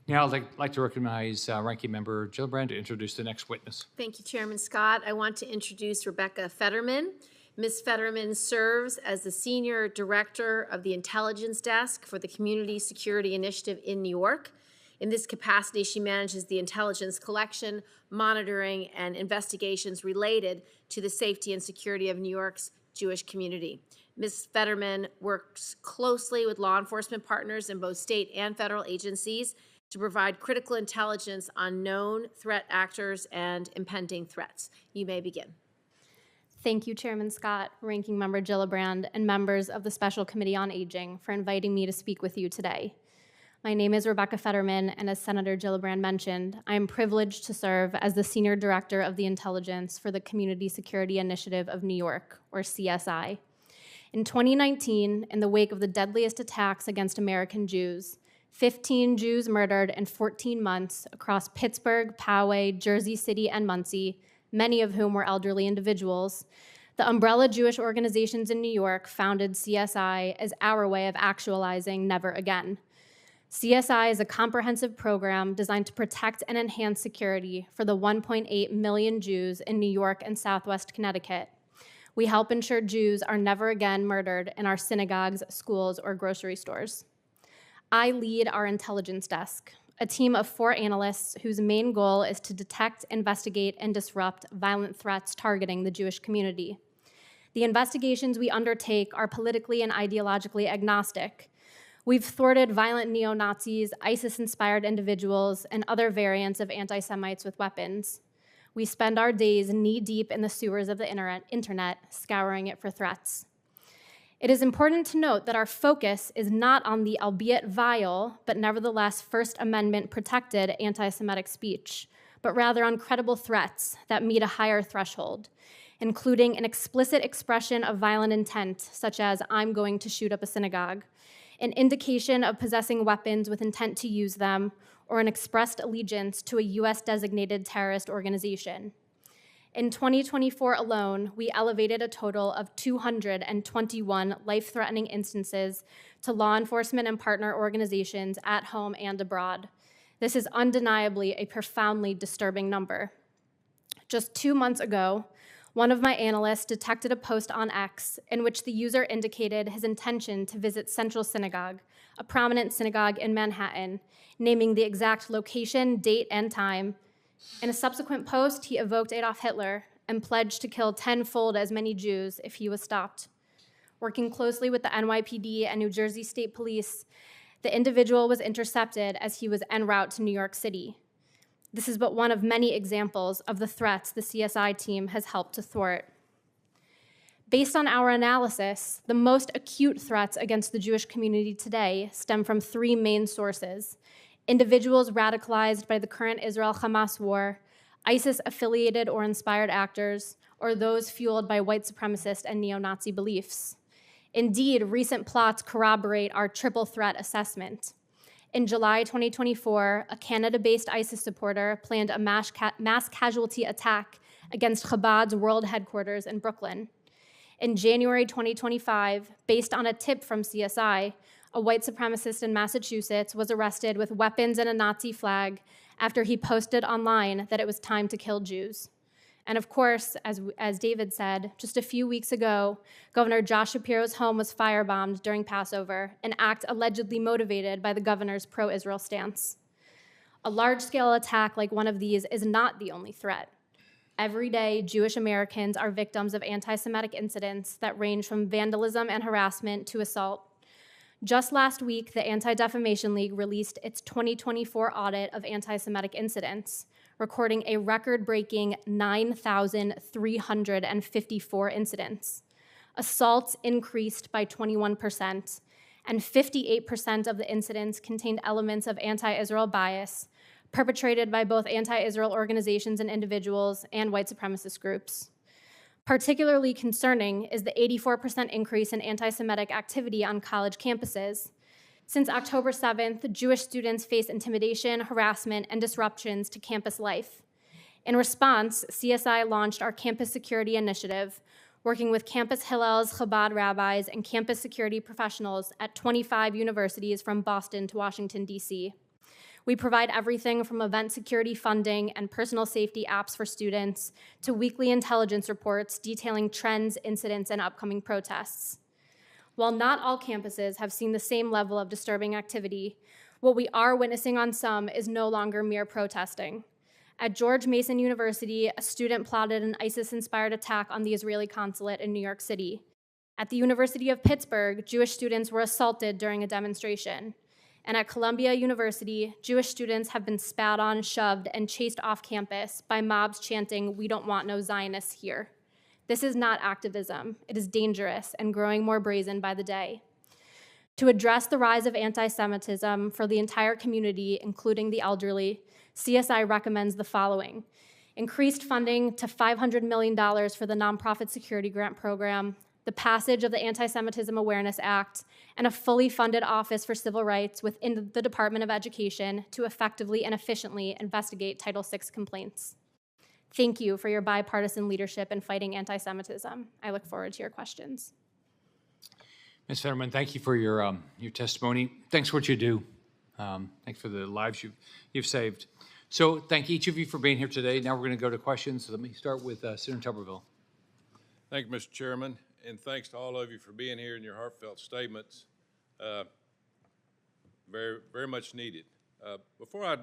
Now, I'd like to recognize Ranking Member Gillibrand to introduce the next witness. Thank you, Chairman Scott. I want to introduce Rebecca Federman. Ms. Federman serves as the Senior Director of the Intelligence Desk for the Community Security Initiative in New York. In this capacity, she manages the intelligence collection, monitoring, and investigations related to the safety and security of New York's Jewish community. Ms. Federman works closely with law enforcement partners in both state and federal agencies to provide critical intelligence on known threat actors and impending threats. You may begin. Thank you, Chairman Scott, Ranking Member Gillibrand, and members of the Special Committee on Aging for inviting me to speak with you today. My name is Rebecca Federman, and as Senator Gillibrand mentioned, I am privileged to serve as the Senior Director of the Intelligence for the Community Security Initiative of New York, or CSI. In 2019, in the wake of the deadliest attacks against American Jews, 15 Jews murdered in 14 months across Pittsburgh, Poway, Jersey City, and Muncie, many of whom were elderly individuals, the umbrella Jewish organizations in New York founded CSI as our way of actualizing Never Again. CSI is a comprehensive program designed to protect and enhance security for the 1.8 million Jews in New York and Southwest Connecticut. We help ensure Jews are never again murdered in our synagogues, schools, or grocery stores. I lead our intelligence desk, a team of 4 analysts whose main goal is to detect, investigate, and disrupt violent threats targeting the Jewish community. The investigations we undertake are politically and ideologically agnostic. We've thwarted violent neo-Nazis, ISIS-inspired individuals, and other variants of anti-Semites with weapons. We spend our days knee-deep in the sewers of the internet, scouring it for threats. It is important to note that our focus is not on the albeit vile, but nevertheless First Amendment protected anti-Semitic speech, but rather on credible threats that meet a higher threshold, including an explicit expression of violent intent, such as "I'm going to shoot up a synagogue," an indication of possessing weapons with intent to use them, or an expressed allegiance to a US-designated terrorist organization. In 2024 alone, we elevated a total of 221 life-threatening instances to law enforcement and partner organizations at home and abroad. This is undeniably a profoundly disturbing number. Just 2 months ago, one of my analysts detected a post on X in which the user indicated his intention to visit Central Synagogue, a prominent synagogue in Manhattan, naming the exact location, date, and time. In a subsequent post, he evoked Adolf Hitler and pledged to kill tenfold as many Jews if he was stopped. Working closely with the NYPD and New Jersey State Police, the individual was intercepted as he was en route to New York City. This is but one of many examples of the threats the CSI team has helped to thwart. Based on our analysis, the most acute threats against the Jewish community today stem from 3 main sources: individuals radicalized by the current Israel-Hamas war, ISIS-affiliated or inspired actors, or those fueled by white supremacist and neo-Nazi beliefs. Indeed, recent plots corroborate our triple threat assessment. In July 2024, a Canada-based ISIS supporter planned a mass casualty attack against Chabad's world headquarters in Brooklyn. In January 2025, based on a tip from CSI, a white supremacist in Massachusetts was arrested with weapons and a Nazi flag after he posted online that it was time to kill Jews. And of course, as David said, just a few weeks ago, Governor Josh Shapiro's home was firebombed during Passover, an act allegedly motivated by the governor's pro-Israel stance. A large-scale attack like one of these is not the only threat. Every day, Jewish Americans are victims of anti-Semitic incidents that range from vandalism and harassment to assault. Just last week, the Anti-Defamation League released its 2024 audit of anti-Semitic incidents, recording a record-breaking 9,354 incidents. Assaults increased by 21%, and 58% of the incidents contained elements of anti-Israel bias, perpetrated by both anti-Israel organizations and individuals and white supremacist groups. Particularly concerning is the 84% increase in anti-Semitic activity on college campuses. Since October 7th, Jewish students face intimidation, harassment, and disruptions to campus life. In response, CSI launched our Campus Security Initiative, working with Campus Hillel's Chabad rabbis and campus security professionals at 25 universities from Boston to Washington, D.C. We provide everything from event security funding and personal safety apps for students to weekly intelligence reports detailing trends, incidents, and upcoming protests. While not all campuses have seen the same level of disturbing activity, what we are witnessing on some is no longer mere protesting. At George Mason University, a student plotted an ISIS-inspired attack on the Israeli consulate in New York City. At the University of Pittsburgh, Jewish students were assaulted during a demonstration. And at Columbia University, Jewish students have been spat on, shoved, and chased off campus by mobs chanting, "We don't want no Zionists here." This is not activism. It is dangerous and growing more brazen by the day. To address the rise of anti-Semitism for the entire community, including the elderly, CSI recommends the following: increased funding to $500 million for the Nonprofit Security Grant Program, the passage of the Anti-Semitism Awareness Act, and a fully funded Office for Civil Rights within the Department of Education to effectively and efficiently investigate Title VI complaints. Thank you for your bipartisan leadership in fighting anti-Semitism. I look forward to your questions. Ms. Federman, thank you for your testimony. Thanks for what you do. Thanks for the lives you've saved. So thank each of you for being here today. Now we're going to go to questions. So let me start with Senator Tuberville. Thank you, Mr. Chairman, and thanks to all of you for being here and your heartfelt statements. Very, very much needed. Before I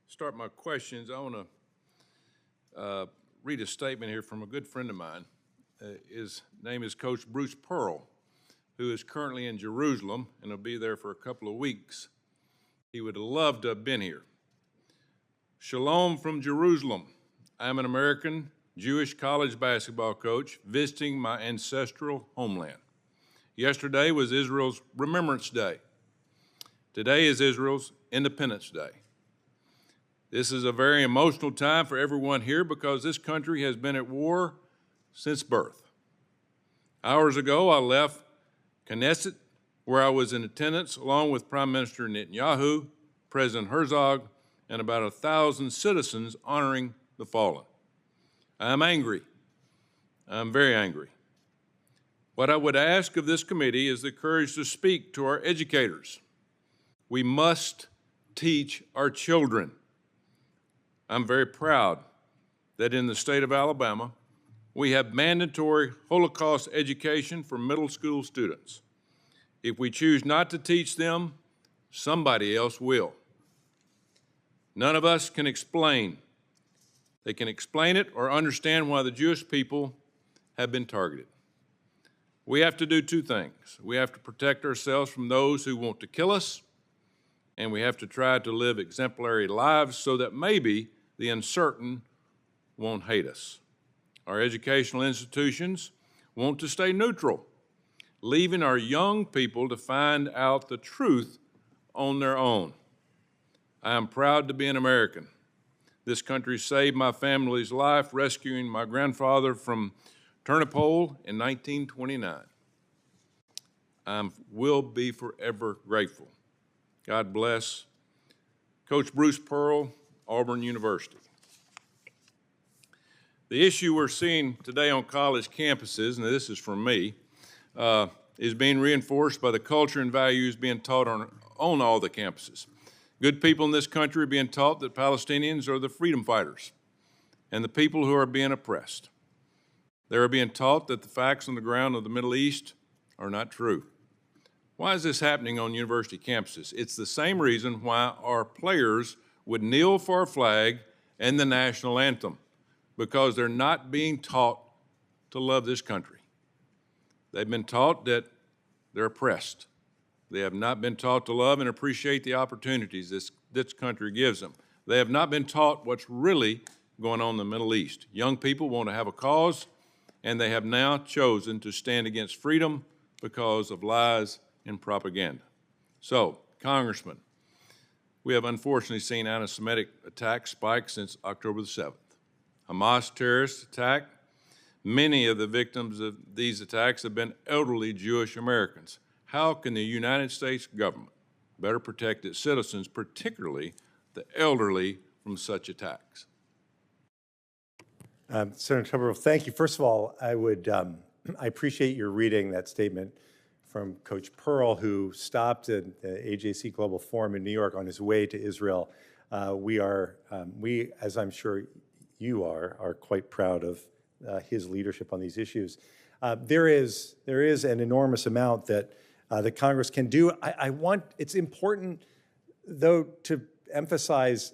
start my questions, I want to read a statement here from a good friend of mine. His name is Coach Bruce Pearl, who is currently in Jerusalem and will be there for a couple of weeks. He would have loved to have been here. Shalom from Jerusalem. I'm an American Jewish college basketball coach visiting my ancestral homeland. Yesterday was Israel's Remembrance Day. Today is Israel's Independence Day. This is a very emotional time for everyone here because this country has been at war since birth. Hours ago, I left Knesset, where I was in attendance along with Prime Minister Netanyahu, President Herzog, and about 1,000 citizens honoring the fallen. I'm angry. I'm very angry. What I would ask of this committee is the courage to speak to our educators. We must teach our children. I'm very proud that in the state of Alabama, we have mandatory Holocaust education for middle school students. If we choose not to teach them, somebody else will. None of us can explain. They can explain it or understand why the Jewish people have been targeted. We have to do two things. We have to protect ourselves from those who want to kill us, and we have to try to live exemplary lives so that maybe the uncertain won't hate us. Our educational institutions want to stay neutral, leaving our young people to find out the truth on their own. I am proud to be an American. This country saved my family's life, rescuing my grandfather from turnip hole in 1929. I will be forever grateful. God bless. Coach Bruce Pearl, Auburn University. The issue we're seeing today on college campuses, and this is from me, is being reinforced by the culture and values being taught on all the campuses. Good people in this country are being taught that Palestinians are the freedom fighters and the people who are being oppressed. They are being taught that the facts on the ground of the Middle East are not true. Why is this happening on university campuses? It's the same reason why our players would kneel for our flag and the national anthem, because they're not being taught to love this country. They've been taught that they're oppressed. They have not been taught to love and appreciate the opportunities this country gives them. They have not been taught what's really going on in the Middle East. Young people want to have a cause, and they have now chosen to stand against freedom because of lies and propaganda. So, Congressman, we have unfortunately seen anti-Semitic attacks spike since October the 7th. Hamas terrorist attack. Many of the victims of these attacks have been elderly Jewish Americans. How can the United States government better protect its citizens, particularly the elderly, from such attacks? Senator Tuberville, thank you. First of all, I appreciate your reading that statement from Coach Pearl, who stopped at the AJC Global Forum in New York on his way to Israel. We, as I'm sure you are quite proud of his leadership on these issues. There is an enormous amount that the Congress can do. It's important, though, to emphasize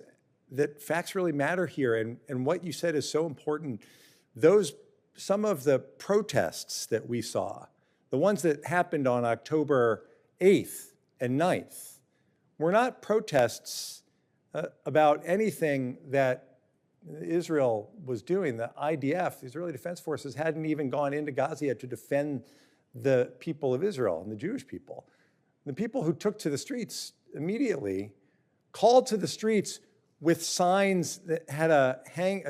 that facts really matter here, and what you said is so important. Some of the protests that we saw, the ones that happened on October 8th and 9th, were not protests about anything that Israel was doing. The IDF, the Israeli Defense Forces, hadn't even gone into Gaza yet to defend the people of Israel and the Jewish people. The people who took to the streets immediately called to the streets with signs that had a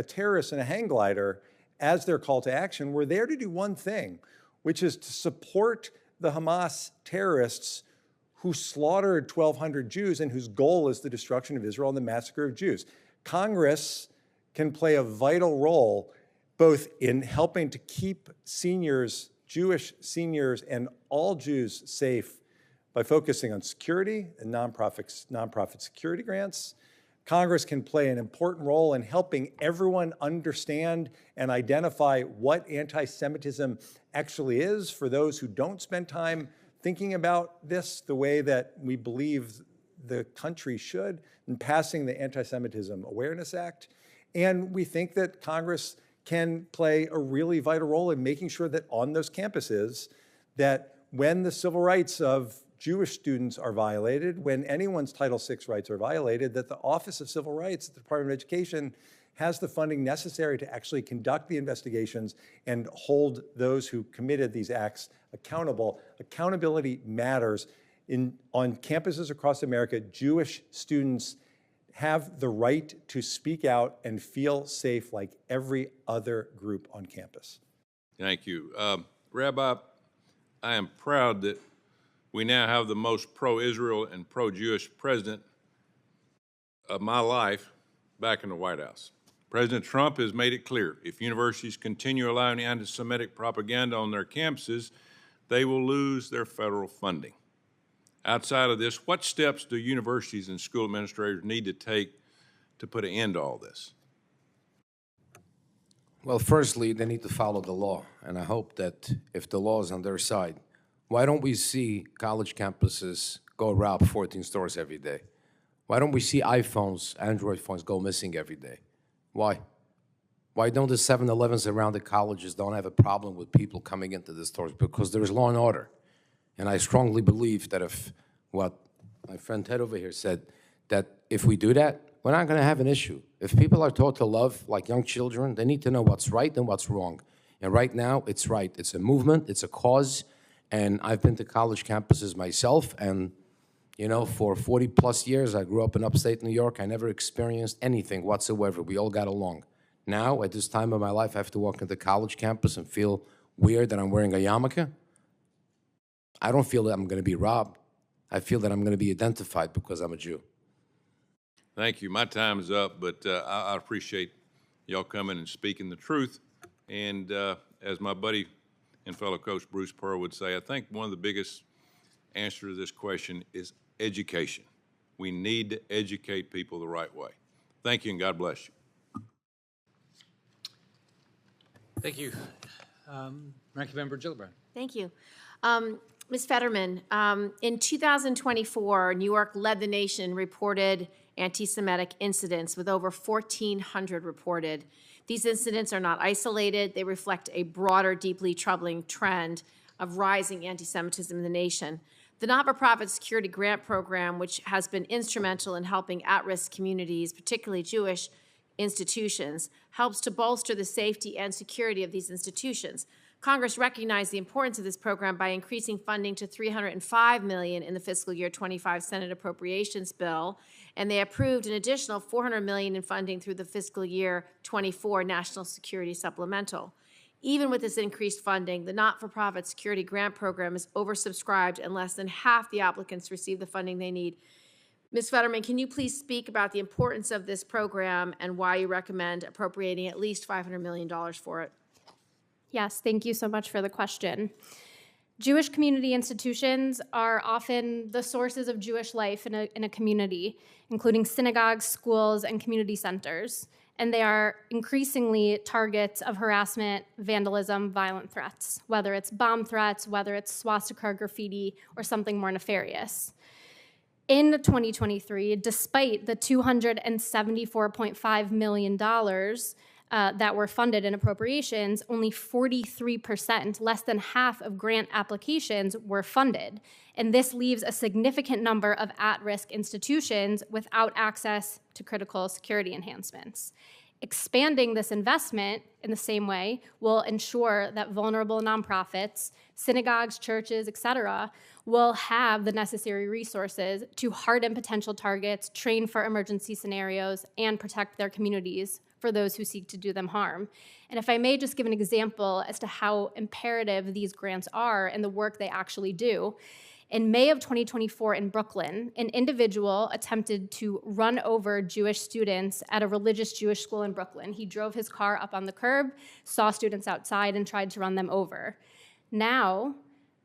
terrorist and a hang glider as their call to action, were there to do one thing, which is to support the Hamas terrorists who slaughtered 1,200 Jews and whose goal is the destruction of Israel and the massacre of Jews. Congress can play a vital role both in helping to keep seniors, Jewish seniors, and all Jews safe by focusing on security and nonprofit security grants. Congress can play an important role in helping everyone understand and identify what anti-Semitism actually is for those who don't spend time thinking about this the way that we believe the country should, in passing the Anti-Semitism Awareness Act. And we think that Congress can play a really vital role in making sure that on those campuses, that when the civil rights of Jewish students are violated, when anyone's Title VI rights are violated, that the Office of Civil Rights at the Department of Education has the funding necessary to actually conduct the investigations and hold those who committed these acts accountable. Accountability matters. On campuses across America, Jewish students have the right to speak out and feel safe like every other group on campus. Thank you. Rabbi, I am proud that we now have the most pro-Israel and pro-Jewish president of my life back in the White House. President Trump has made it clear, if universities continue allowing anti-Semitic propaganda on their campuses, they will lose their federal funding. Outside of this, what steps do universities and school administrators need to take to put an end to all this? Well, firstly, they need to follow the law, and I hope that if the law is on their side, why don't we see college campuses go rob 14 stores every day? Why don't we see iPhones, Android phones go missing every day? Why? Why don't the 7-Elevens around the colleges don't have a problem with people coming into the stores? Because there is law and order. And I strongly believe that if what my friend Ted over here said, that if we do that, we're not going to have an issue. If people are taught to love like young children, they need to know what's right and what's wrong. And right now, it's right. It's a movement. It's a cause. And I've been to college campuses myself. And, you know, for 40-plus years, I grew up in upstate New York. I never experienced anything whatsoever. We all got along. Now, at this time of my life, I have to walk into college campus and feel weird that I'm wearing a yarmulke. I don't feel that I'm going to be robbed. I feel that I'm going to be identified because I'm a Jew. Thank you. My time is up, but I appreciate y'all coming and speaking the truth. And as my buddy and fellow coach Bruce Pearl would say, I think one of the biggest answers to this question is education. We need to educate people the right way. Thank you, and God bless you. Thank you. Ranking Member Gillibrand. Thank you. Ms. Federman, in 2024, New York led the nation reported anti-Semitic incidents with over 1,400 reported. These incidents are not isolated. They reflect a broader, deeply troubling trend of rising anti-Semitism in the nation. The not-for-profit security grant program, which has been instrumental in helping at-risk communities, particularly Jewish institutions, helps to bolster the safety and security of these institutions. Congress recognized the importance of this program by increasing funding to $305 million in the fiscal year 25 Senate Appropriations Bill, and they approved an additional $400 million in funding through the fiscal year 24 National Security Supplemental. Even with this increased funding, the not-for-profit security grant program is oversubscribed and less than half the applicants receive the funding they need. Ms. Federman, can you please speak about the importance of this program and why you recommend appropriating at least $500 million for it? Yes, thank you so much for the question. Jewish community institutions are often the sources of Jewish life in a community, including synagogues, schools, and community centers. And they are increasingly targets of harassment, vandalism, violent threats, whether it's bomb threats, whether it's swastika graffiti, or something more nefarious. In 2023, despite the $274.5 million that were funded in appropriations, only 43%, less than half of grant applications were funded. And this leaves a significant number of at-risk institutions without access to critical security enhancements. Expanding this investment in the same way will ensure that vulnerable nonprofits, synagogues, churches, et cetera, will have the necessary resources to harden potential targets, train for emergency scenarios, and protect their communities for those who seek to do them harm. And if I may just give an example as to how imperative these grants are and the work they actually do. In May of 2024 in Brooklyn, an individual attempted to run over Jewish students at a religious Jewish school in Brooklyn. He drove his car up on the curb, saw students outside, and tried to run them over. Now,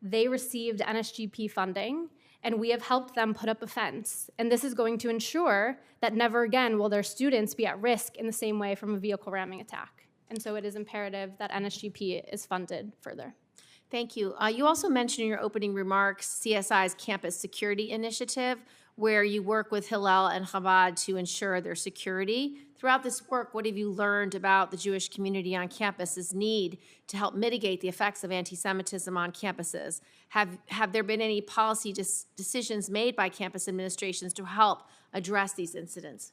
they received NSGP funding, and we have helped them put up a fence. And this is going to ensure that never again will their students be at risk in the same way from a vehicle ramming attack. And so it is imperative that NSGP is funded further. Thank you. You also mentioned in your opening remarks CSI's Campus Security Initiative, where you work with Hillel and Chabad to ensure their security. Throughout this work, what have you learned about the Jewish community on campus's need to help mitigate the effects of anti-Semitism on campuses? Have there been any policy decisions made by campus administrations to help address these incidents?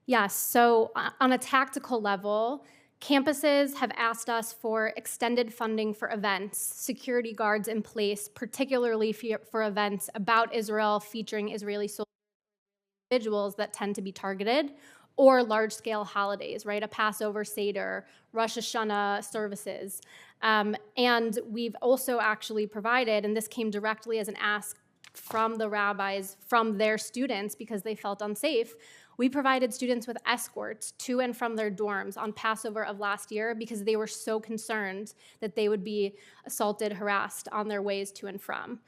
Yes, so on a tactical level, campuses have asked us for extended funding for events, security guards in place, particularly for events about Israel featuring Israeli soldiers, individuals that tend to be targeted, or large-scale holidays, right? A Passover Seder, Rosh Hashanah services. And we've also actually provided, and this came directly as an ask from the rabbis, from their students because they felt unsafe, we provided students with escorts to and from their dorms on Passover of last year because they were so concerned that they would be assaulted, harassed on their ways to and from.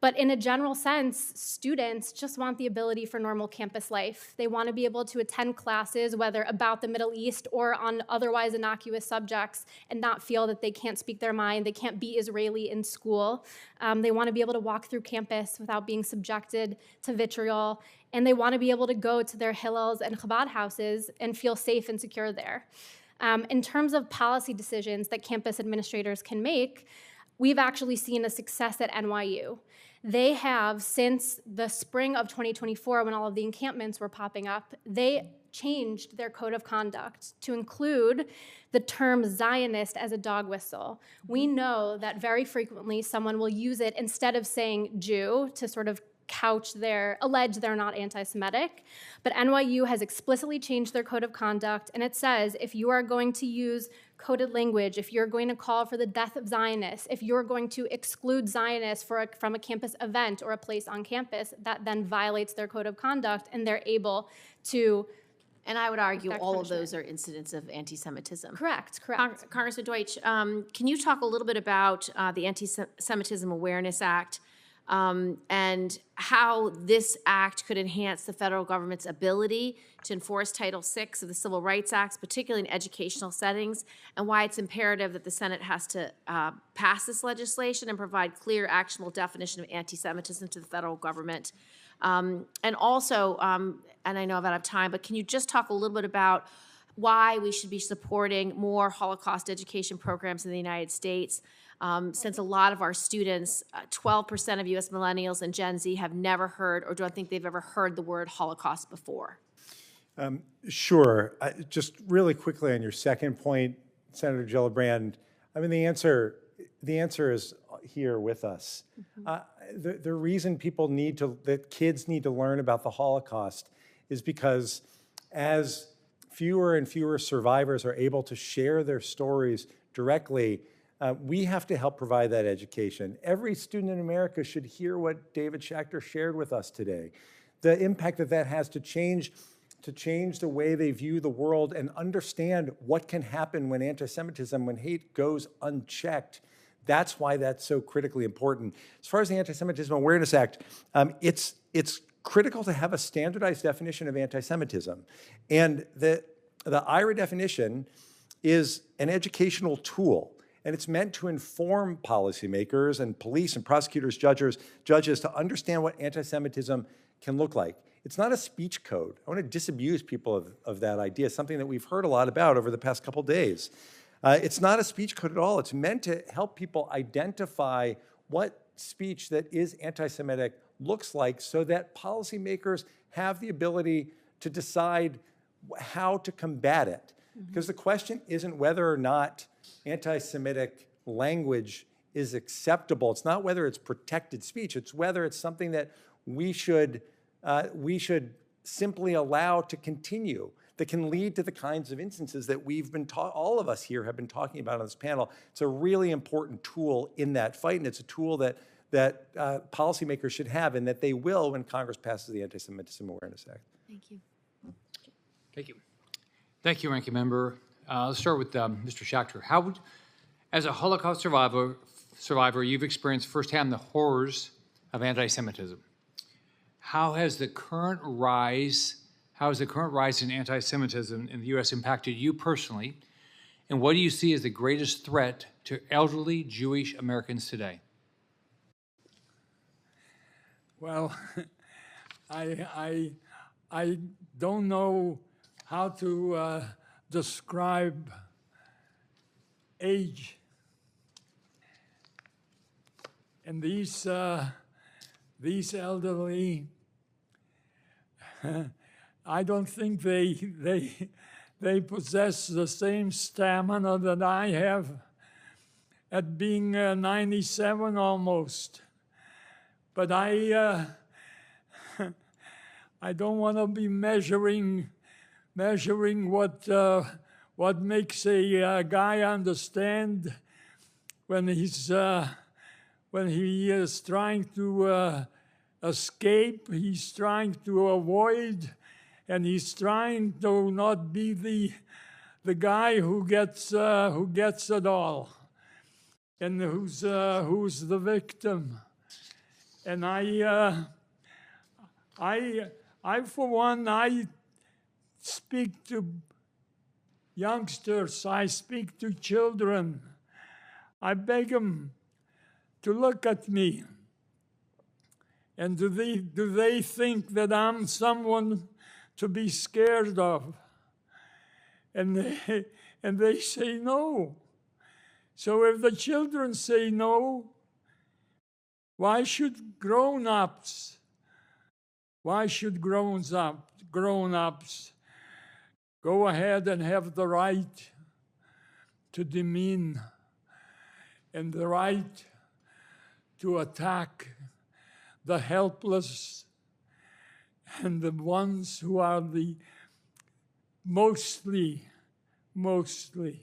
But in a general sense, students just want the ability for normal campus life. They want to be able to attend classes, whether about the Middle East or on otherwise innocuous subjects, and not feel that they can't speak their mind, they can't be Israeli in school. They want to be able to walk through campus without being subjected to vitriol, and they want to be able to go to their Hillels and Chabad houses and feel safe and secure there. In terms of policy decisions that campus administrators can make, we've actually seen a success at NYU. They have, since the spring of 2024, when all of the encampments were popping up, they changed their code of conduct to include the term Zionist as a dog whistle. We know that very frequently someone will use it instead of saying Jew to sort of allege they're not anti-Semitic, but NYU has explicitly changed their code of conduct, and it says if you are going to use coded language, if you're going to call for the death of Zionists, if you're going to exclude Zionists from a campus event or a place on campus, that then violates their code of conduct, and they're able to. And I would argue all of those are incidents of anti-Semitism. Correct. Congressman Deutch, can you talk a little bit about the Anti-Semitism Awareness Act and how this act could enhance the federal government's ability to enforce Title VI of the Civil Rights Act, particularly in educational settings, and why it's imperative that the Senate has to pass this legislation and provide clear, actionable definition of anti-Semitism to the federal government. And also, and I know I'm out of time, but can you just talk a little bit about why we should be supporting more Holocaust education programs in the United States? Since a lot of our students, 12% of U.S. millennials and Gen Z have never heard or don't think they've ever heard the word Holocaust before. Sure. Just really quickly on your second point, Senator Gillibrand, I mean, the answer is here with us. The reason that kids need to learn about the Holocaust is because as fewer and fewer survivors are able to share their stories directly, we have to help provide that education. Every student in America should hear what David Schaecter shared with us today. The impact that has to change the way they view the world and understand what can happen when anti-Semitism, when hate goes unchecked. That's why that's so critically important. As far as the Anti-Semitism Awareness Act, it's critical to have a standardized definition of anti-Semitism. And the IRA definition is an educational tool. And it's meant to inform policymakers and police and prosecutors, judges to understand what anti-Semitism can look like. It's not a speech code. I want to disabuse people of that idea, something that we've heard a lot about over the past couple days. It's not a speech code at all. It's meant to help people identify what speech that is anti-Semitic looks like so that policymakers have the ability to decide how to combat it. Because the question isn't whether or not anti-Semitic language is acceptable. It's not whether it's protected speech. It's whether it's something that we should simply allow to continue, that can lead to the kinds of instances that all of us here have been talking about on this panel. It's a really important tool in that fight, and it's a tool that that policymakers should have, and that they will when Congress passes the Anti-Semitism Awareness Act. Thank you. Thank you. Thank you, Ranking Member. Let's start with Mr. Schaecter. As a Holocaust survivor, you've experienced firsthand the horrors of anti-Semitism. How has the current rise in anti-Semitism in the U.S. impacted you personally, and what do you see as the greatest threat to elderly Jewish Americans today? Well, I don't know how to describe age. And these elderly, I don't think they possess the same stamina that I have at being 97 almost. But I don't want to be measuring what makes a guy understand when he is trying to escape, he's trying to avoid, and he's trying to not be the guy who gets it all, and who's the victim. And I for one, I speak to youngsters, I speak to children. I beg them to look at me. And do they think that I'm someone to be scared of? And they say no. So if the children say no, why should grown-ups go ahead and have the right to demean and the right to attack the helpless and the ones who are the mostly the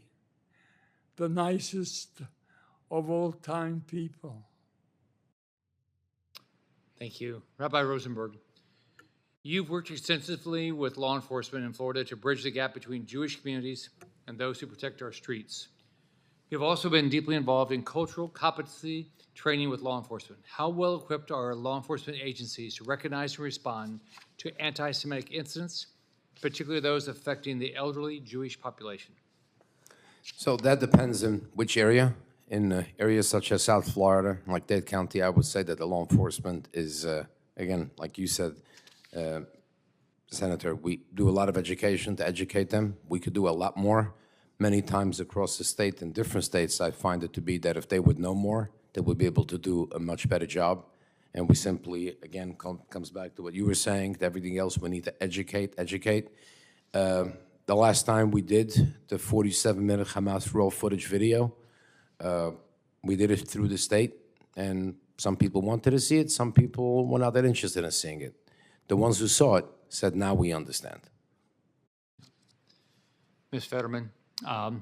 nicest of all time people? Thank you. Rabbi Rosenberg, you've worked extensively with law enforcement in Florida to bridge the gap between Jewish communities and those who protect our streets. You've also been deeply involved in cultural competency training with law enforcement. How well equipped are law enforcement agencies to recognize and respond to anti-Semitic incidents, particularly those affecting the elderly Jewish population? So that depends on which area. In areas such as South Florida, like Dade County, I would say that the law enforcement is, again, like you said, Senator, we do a lot of education to educate them. We could do a lot more. Many times across the state, in different states, I find it to be that if they would know more, they would be able to do a much better job. And we simply, again, comes back to what you were saying, that everything else we need to educate. The last time we did the 47-minute Hamas raw footage video, we did it through the state, and some people wanted to see it, some people were not that interested in seeing it. The ones who saw it said, now we understand. Ms. Federman,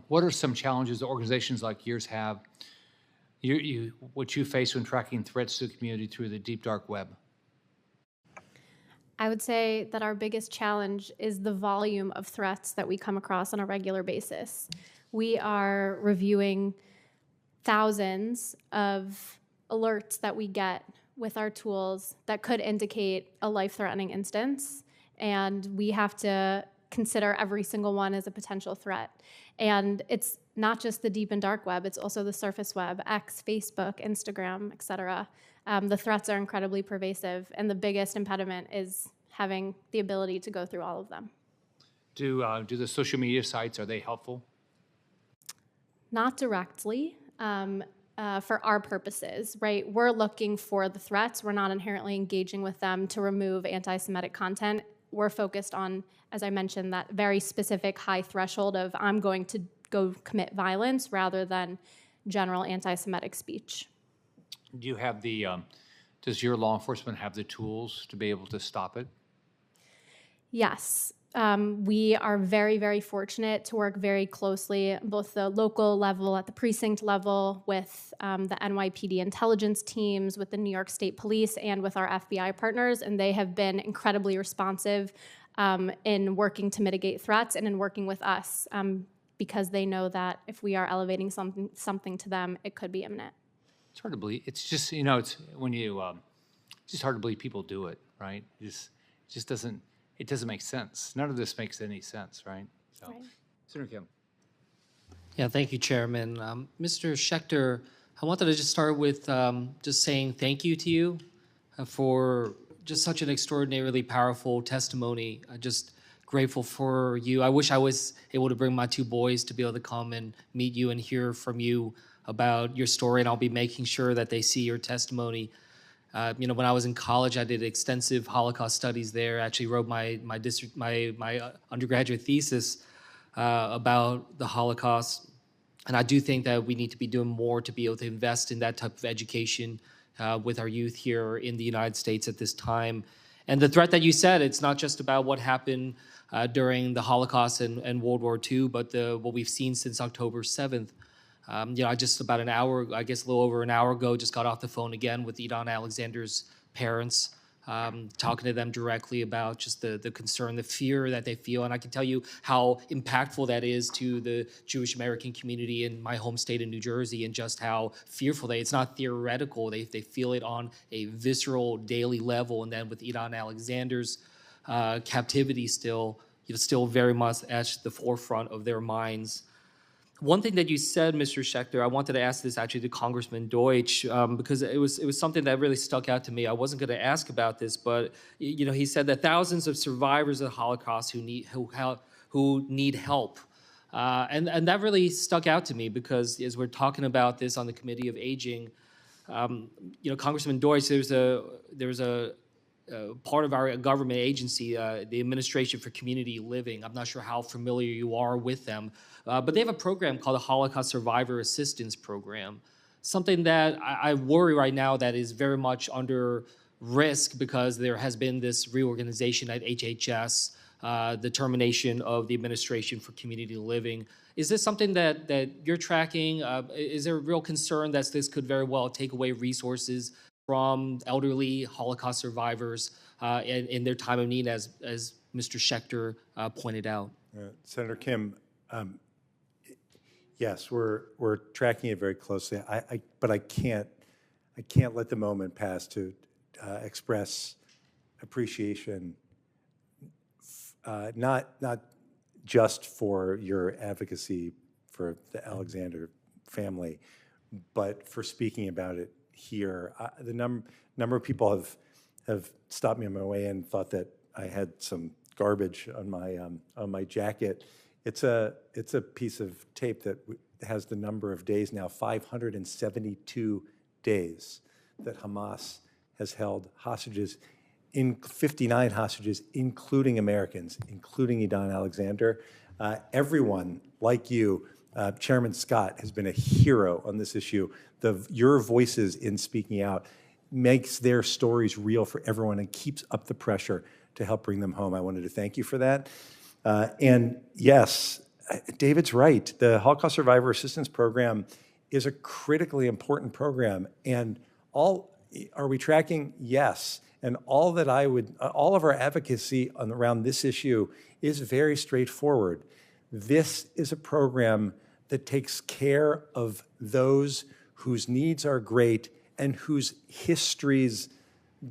what are some challenges that organizations like yours have, what you face when tracking threats to the community through the deep, dark web? I would say that our biggest challenge is the volume of threats that we come across on a regular basis. We are reviewing thousands of alerts that we get with our tools that could indicate a life-threatening instance, and we have to consider every single one as a potential threat. And it's not just the deep and dark web, it's also the surface web, X, Facebook, Instagram, et cetera. The threats are incredibly pervasive, and the biggest impediment is having the ability to go through all of them. Do the social media sites, are they helpful? Not directly. For our purposes, right? We're looking for the threats. We're not inherently engaging with them to remove anti-Semitic content. We're focused on, as I mentioned, that very specific high threshold of I'm going to go commit violence rather than general anti-Semitic speech. Do you have does your law enforcement have the tools to be able to stop it? Yes. We are very, very fortunate to work very closely, both the local level, at the precinct level, with the NYPD intelligence teams, with the New York State Police, and with our FBI partners, and they have been incredibly responsive in working to mitigate threats and in working with us, because they know that if we are elevating something to them, it could be imminent. It's hard to believe. It's just, you know, it's when you, it's just hard to believe people do it, right? It just doesn't, it doesn't make sense. None of this makes any sense, right? So, Right. Senator Kim. Yeah, thank you, Chairman. Mr. Schaecter, I wanted to just start with just saying thank you to you for just such an extraordinarily powerful testimony. Just grateful for you. I wish I was able to bring my 2 boys to be able to come and meet you and hear from you about your story, and I'll be making sure that they see your testimony. You know, when I was in college, I did extensive Holocaust studies there. I actually wrote my undergraduate thesis about the Holocaust. And I do think that we need to be doing more to be able to invest in that type of education with our youth here in the United States at this time. And the threat that you said, it's not just about what happened during the Holocaust and World War II, but what we've seen since October 7th. You know, I just about an hour, I guess a little over an hour ago, just got off the phone again with Idon Alexander's parents, talking to them directly about just the concern, the fear that they feel. And I can tell you how impactful that is to the Jewish American community in my home state of New Jersey, and just how fearful it's not theoretical. They feel it on a visceral daily level. And then with Idon Alexander's captivity still very much at the forefront of their minds. One thing that you said, Mr. Schaecter, I wanted to ask this actually to Congressman Deutch, because it was something that really stuck out to me. I wasn't going to ask about this, but you know, he said that thousands of survivors of the Holocaust who need help, and that really stuck out to me, because as we're talking about this on the Committee of Aging, you know, Congressman Deutch, there's a part of our government agency, the Administration for Community Living. I'm not sure how familiar you are with them, but they have a program called the Holocaust Survivor Assistance Program, something that I worry right now that is very much under risk because there has been this reorganization at HHS, the termination of the Administration for Community Living. Is this something that you're tracking? Is there a real concern that this could very well take away resources from elderly Holocaust survivors in their time of need, as Mr. Schaecter pointed out? Senator Kim, yes, we're tracking it very closely. But I can't let the moment pass to express appreciation, not just for your advocacy for the Alexander family, but for speaking about it here. The number of people have stopped me on my way in, thought that I had some garbage on my jacket. It's a piece of tape that has the number of days now, 572 days that Hamas has held hostages, 59 hostages, including Americans, including Idon Alexander. Everyone like you, Chairman Scott, has been a hero on this issue. Your voices in speaking out makes their stories real for everyone and keeps up the pressure to help bring them home. I wanted to thank you for that. And yes, David's right. The Holocaust Survivor Assistance Program is a critically important program. And are we tracking? Yes. And all of our advocacy around this issue is very straightforward. This is a program that takes care of those whose needs are great and whose histories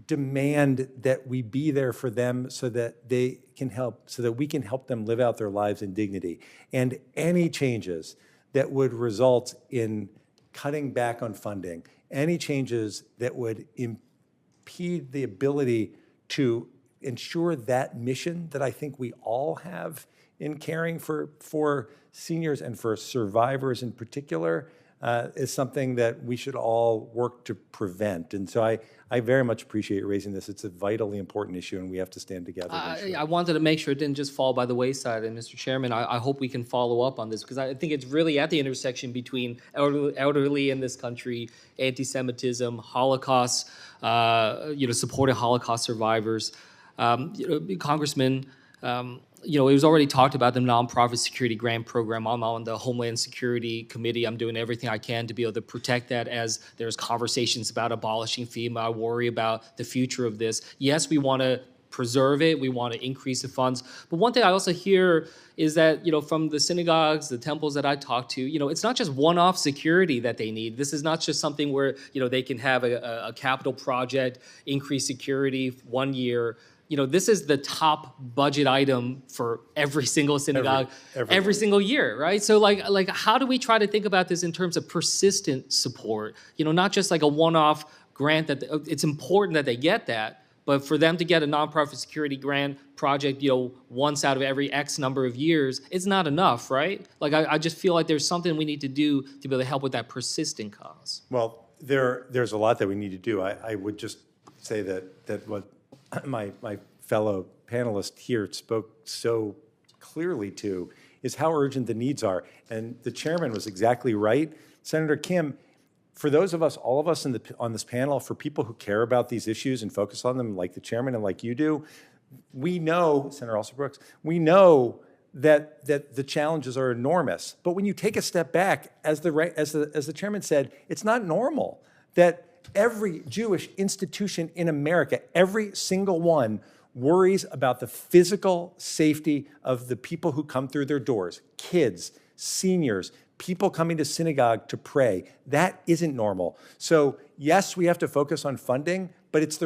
demand that we be there for them so that we can help them live out their lives in dignity. And any changes that would result in cutting back on funding, any changes that would impede the ability to ensure that mission that I think we all have in caring for seniors and for survivors in particular, is something that we should all work to prevent. And so I very much appreciate you raising this. It's a vitally important issue, and we have to stand together. I wanted to make sure it didn't just fall by the wayside. And Mr. Chairman, I hope we can follow up on this, because I think it's really at the intersection between elderly in this country, anti-Semitism, Holocaust, supporting Holocaust survivors. Congressman, you know, it was already talked about the nonprofit security grant program. I'm on the Homeland Security Committee. I'm doing everything I can to be able to protect that as there's conversations about abolishing FEMA. I worry about the future of this. Yes, we want to preserve it. We want to increase the funds. But one thing I also hear is that, you know, from the synagogues, the temples that I talk to, you know, it's not just one-off security that they need. This is not just something where, you know, they can have a capital project, increase security 1 year. You know, this is the top budget item for every single synagogue every single year, right? So like how do we try to think about this in terms of persistent support? You know, not just like a one-off grant that it's important that they get that, but for them to get a nonprofit security grant project, you know, once out of every X number of years, it's not enough, right? Like I just feel like there's something we need to do to be able to help with that persistent cause. Well, there's a lot that we need to do. I would just say that what my fellow panelist here spoke so clearly to is how urgent the needs are. And the chairman was exactly right. Senator Kim, for those of us, all of us on this panel, for people who care about these issues and focus on them like the chairman and like you do, we know, Senator Alston-Brooks, we know that the challenges are enormous. But when you take a step back, as the chairman said, it's not normal that every Jewish institution in America, every single one, worries about the physical safety of the people who come through their doors, kids, seniors, people coming to synagogue to pray. That isn't normal. So yes, we have to focus on funding, but it's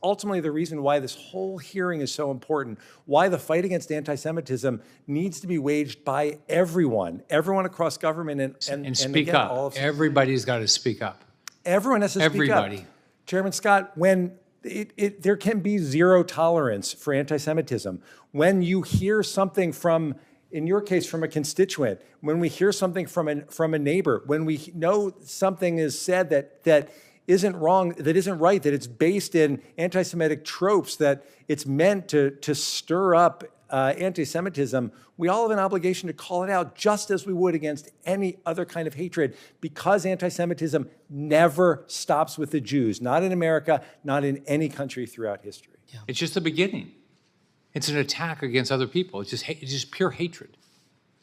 ultimately the reason why this whole hearing is so important, why the fight against anti-Semitism needs to be waged by everyone across government and speak again, up. Everybody's got to speak up. Everyone has to speak up. Everybody. Chairman Scott, when there can be zero tolerance for anti-Semitism. When you hear something from, in your case, from a constituent, when we hear something from a neighbor, when we know something is said that isn't wrong, that isn't right, that it's based in anti-Semitic tropes, that it's meant to stir up anti-Semitism, we all have an obligation to call it out just as we would against any other kind of hatred, because anti-Semitism never stops with the Jews, not in America, not in any country throughout history. Yeah. It's just the beginning. It's an attack against other people. It's just pure hatred.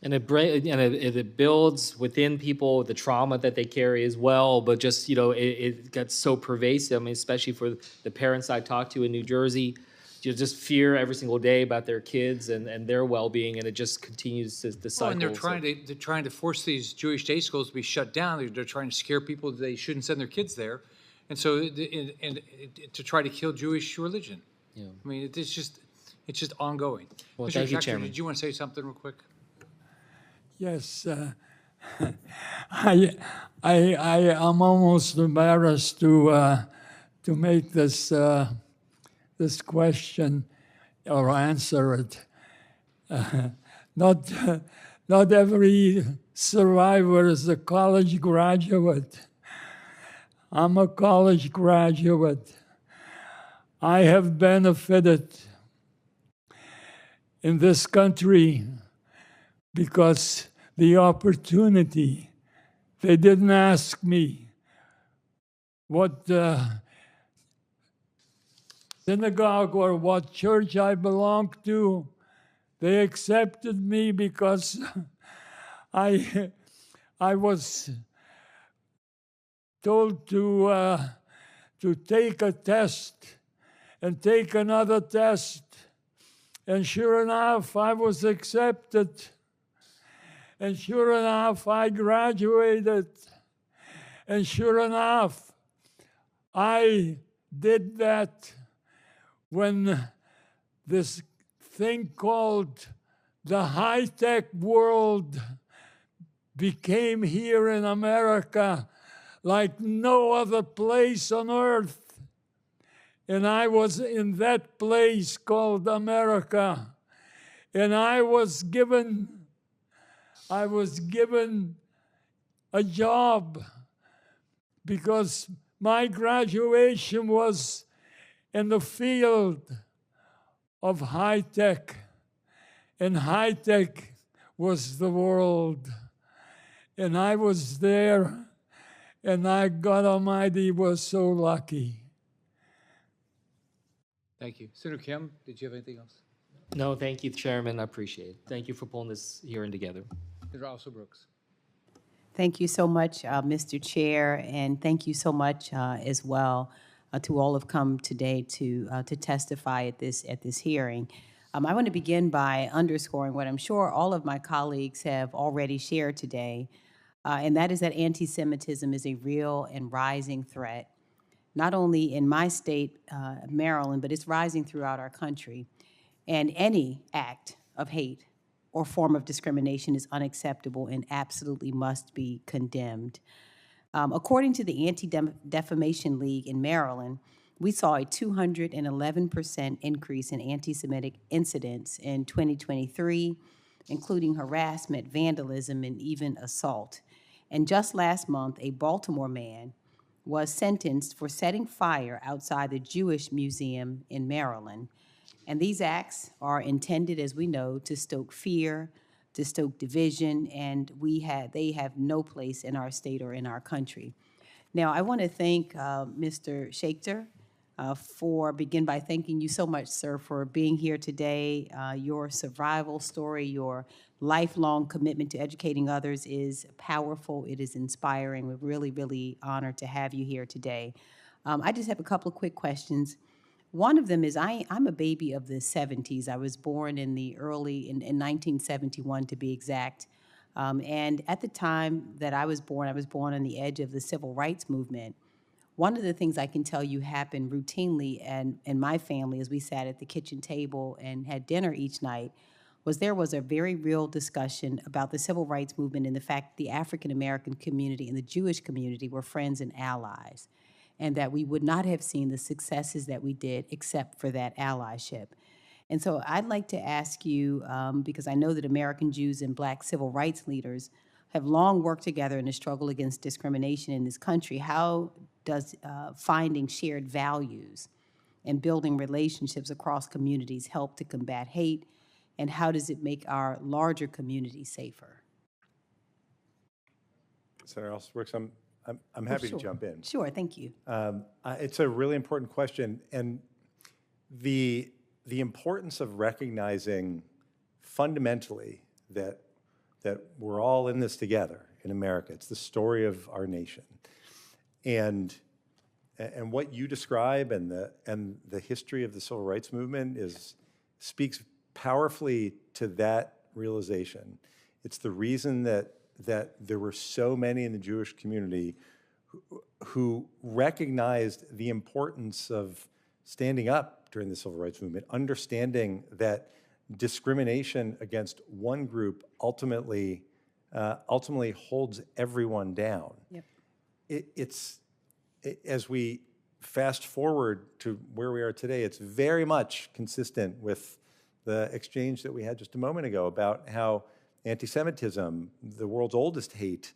And it builds within people the trauma that they carry as well, but just, you know, it gets so pervasive. I mean, especially for the parents I talked to in New Jersey, you just fear every single day about their kids and their well-being, and it just continues the cycle. And they're trying to force these Jewish day schools to be shut down. They're trying to scare people that they shouldn't send their kids there, and so to try to kill Jewish religion. Yeah. I mean, it's just ongoing. Well, Mr. thank you, Schaecter, Chairman. did you want to say something real quick? Yes, I am almost embarrassed to make this question or answer it. Not every survivor is a college graduate. I'm a college graduate. I have benefited in this country because the opportunity, they didn't ask me what synagogue or what church I belonged to. They accepted me because I was told to take a test and take another test. And sure enough, I was accepted. And sure enough, I graduated. And sure enough, I did that when this thing called the high-tech world became here in America like no other place on earth. And I was in that place called America. And I was given a job because my graduation was in the field of high tech. And high tech was the world. And I was there, and God Almighty was so lucky. Thank you. Senator Kim, did you have anything else? No, thank you, Chairman. I appreciate it. Thank you for pulling this hearing together. Mr. Alston Brooks. Thank you so much, Mr. Chair, and thank you so much as well to all who have come today to testify at this hearing. I want to begin by underscoring what I'm sure all of my colleagues have already shared today, and that is that anti-Semitism is a real and rising threat, not only in my state, Maryland, but it's rising throughout our country. And any act of hate or form of discrimination is unacceptable and absolutely must be condemned. According to the Anti-Defamation League in Maryland, we saw a 211% increase in anti-Semitic incidents in 2023, including harassment, vandalism, and even assault. And just last month, a Baltimore man was sentenced for setting fire outside the Jewish Museum in Maryland. And these acts are intended, as we know, to stoke fear, to stoke division, and they have no place in our state or in our country. Now, I want to thank Mr. Schaecter begin by thanking you so much, sir, for being here today. Your survival story, your lifelong commitment to educating others is powerful. It is inspiring. We're really, really honored to have you here today. I just have a couple of quick questions. One of them is I'm a baby of the 70s. I was born in 1971 to be exact. And at the time that I was born on the edge of the civil rights movement. One of the things I can tell you happened routinely in my family as we sat at the kitchen table and had dinner each night was there was a very real discussion about the civil rights movement and the fact the African American community and the Jewish community were friends and allies, and that we would not have seen the successes that we did except for that allyship. And so I'd like to ask you, because I know that American Jews and Black civil rights leaders have long worked together in the struggle against discrimination in this country, how does finding shared values and building relationships across communities help to combat hate, and how does it make our larger community safer? Senator Alston Brooks, I'm happy to jump in. Sure, thank you. It's a really important question, and the importance of recognizing fundamentally that we're all in this together in America. It's the story of our nation, and what you describe and the history of the civil rights movement speaks powerfully to that realization. It's the reason that there were so many in the Jewish community who recognized the importance of standing up during the civil rights movement, understanding that discrimination against one group ultimately holds everyone down. Yep. As we fast forward to where we are today, it's very much consistent with the exchange that we had just a moment ago about how anti-Semitism, the world's oldest hate,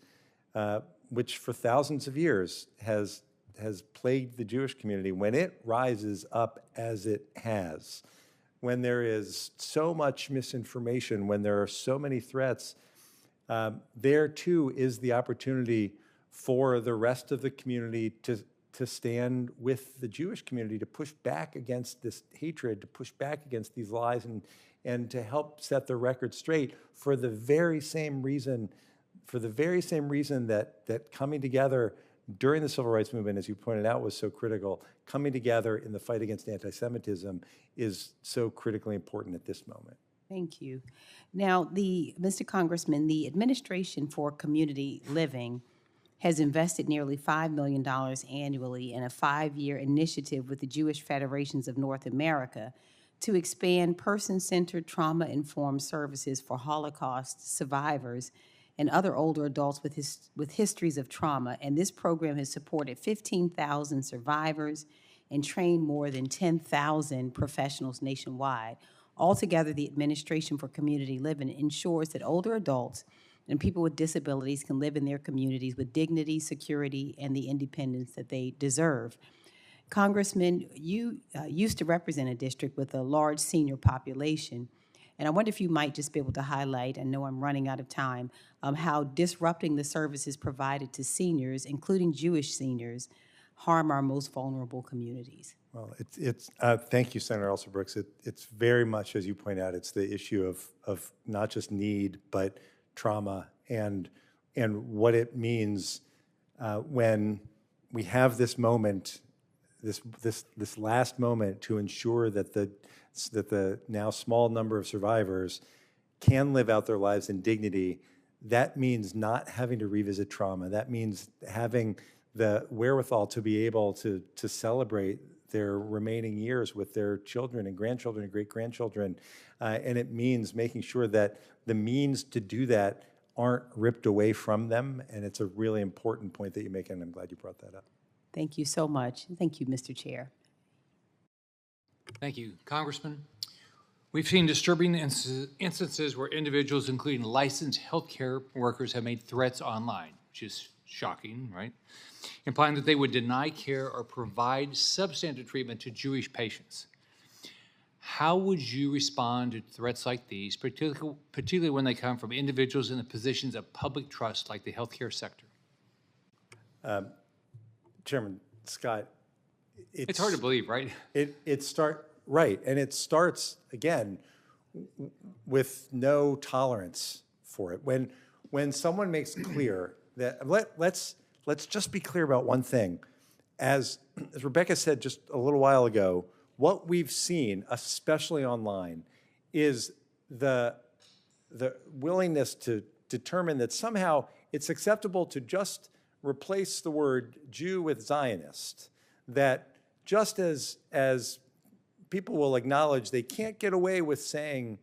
which for thousands of years has plagued the Jewish community, when it rises up as it has, when there is so much misinformation, when there are so many threats, there too is the opportunity for the rest of the community to stand with the Jewish community, to push back against this hatred, to push back against these lies, and to help set the record straight for the very same reason that coming together during the civil rights movement, as you pointed out, was so critical. Coming together in the fight against anti-Semitism is so critically important at this moment. Thank you. Now, Mr. Congressman, the Administration for Community Living has invested nearly $5 million annually in a 5-year initiative with the Jewish Federations of North America to expand person-centered trauma-informed services for Holocaust survivors and other older adults with histories of trauma. And this program has supported 15,000 survivors and trained more than 10,000 professionals nationwide. Altogether, the Administration for Community Living ensures that older adults and people with disabilities can live in their communities with dignity, security, and the independence that they deserve. Congressman, you used to represent a district with a large senior population, and I wonder if you might just be able to highlight, I know I'm running out of time, how disrupting the services provided to seniors, including Jewish seniors, harm our most vulnerable communities. Well, thank you, Senator Alsop-Brooks. It's very much, as you point out, it's the issue of not just need, but trauma and what it means when we have this moment, this last moment to ensure that the now small number of survivors can live out their lives in dignity. That means not having to revisit trauma. That means having the wherewithal to be able to celebrate their remaining years with their children and grandchildren and great-grandchildren. And it means making sure that the means to do that aren't ripped away from them. And it's a really important point that you make, and I'm glad you brought that up. Thank you so much. Thank you, Mr. Chair. Thank you. Congressman, we've seen disturbing instances where individuals, including licensed healthcare workers, have made threats online, which is shocking, right? Implying that they would deny care or provide substandard treatment to Jewish patients. How would you respond to threats like these, particularly when they come from individuals in the positions of public trust like the healthcare sector? Chairman Scott, it's hard to believe, right? Right, and it starts, again, with no tolerance for it. When someone makes clear that, let's just be clear about one thing. As Rebecca said just a little while ago, what we've seen, especially online, is the willingness to determine that somehow it's acceptable to just replace the word Jew with Zionist, that just as people will acknowledge they can't get away with saying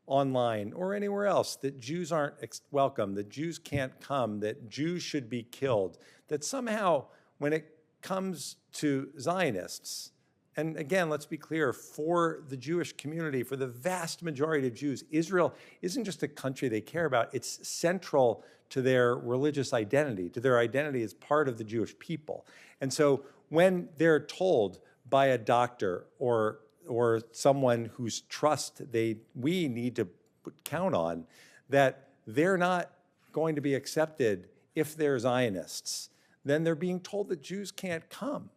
online or anywhere else that Jews aren't welcome, that Jews can't come, that Jews should be killed, that somehow when it comes to Zionists, and again, let's be clear, for the Jewish community, for the vast majority of Jews, Israel isn't just a country they care about, it's central to their religious identity, to their identity as part of the Jewish people. And so when they're told by a doctor or someone whose trust we need to count on, that they're not going to be accepted if they're Zionists, then they're being told that Jews can't come.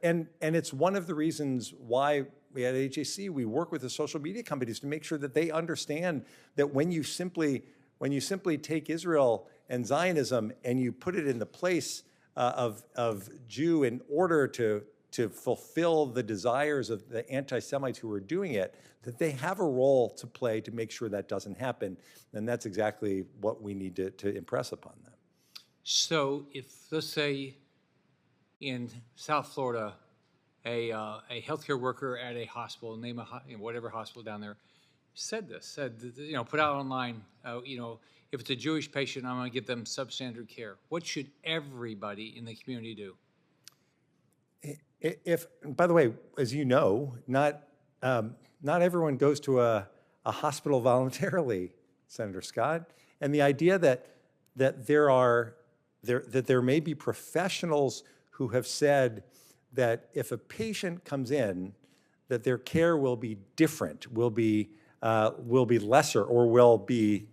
And it's one of the reasons why we at AJC, we work with the social media companies to make sure that they understand that when you simply take Israel and Zionism and you put it in the place of Jew in order to fulfill the desires of the anti-Semites who are doing it, that they have a role to play to make sure that doesn't happen. And that's exactly what we need to impress upon them. So if, let's say, in South Florida, a healthcare worker at a hospital, name whatever hospital down there, said, put out online, if it's a Jewish patient, I'm going to give them substandard care. What should everybody in the community do? By the way, as you know, not everyone goes to a hospital voluntarily, Senator Scott, and the idea that there may be professionals who have said that if a patient comes in, that their care will be different, will be lesser, or will be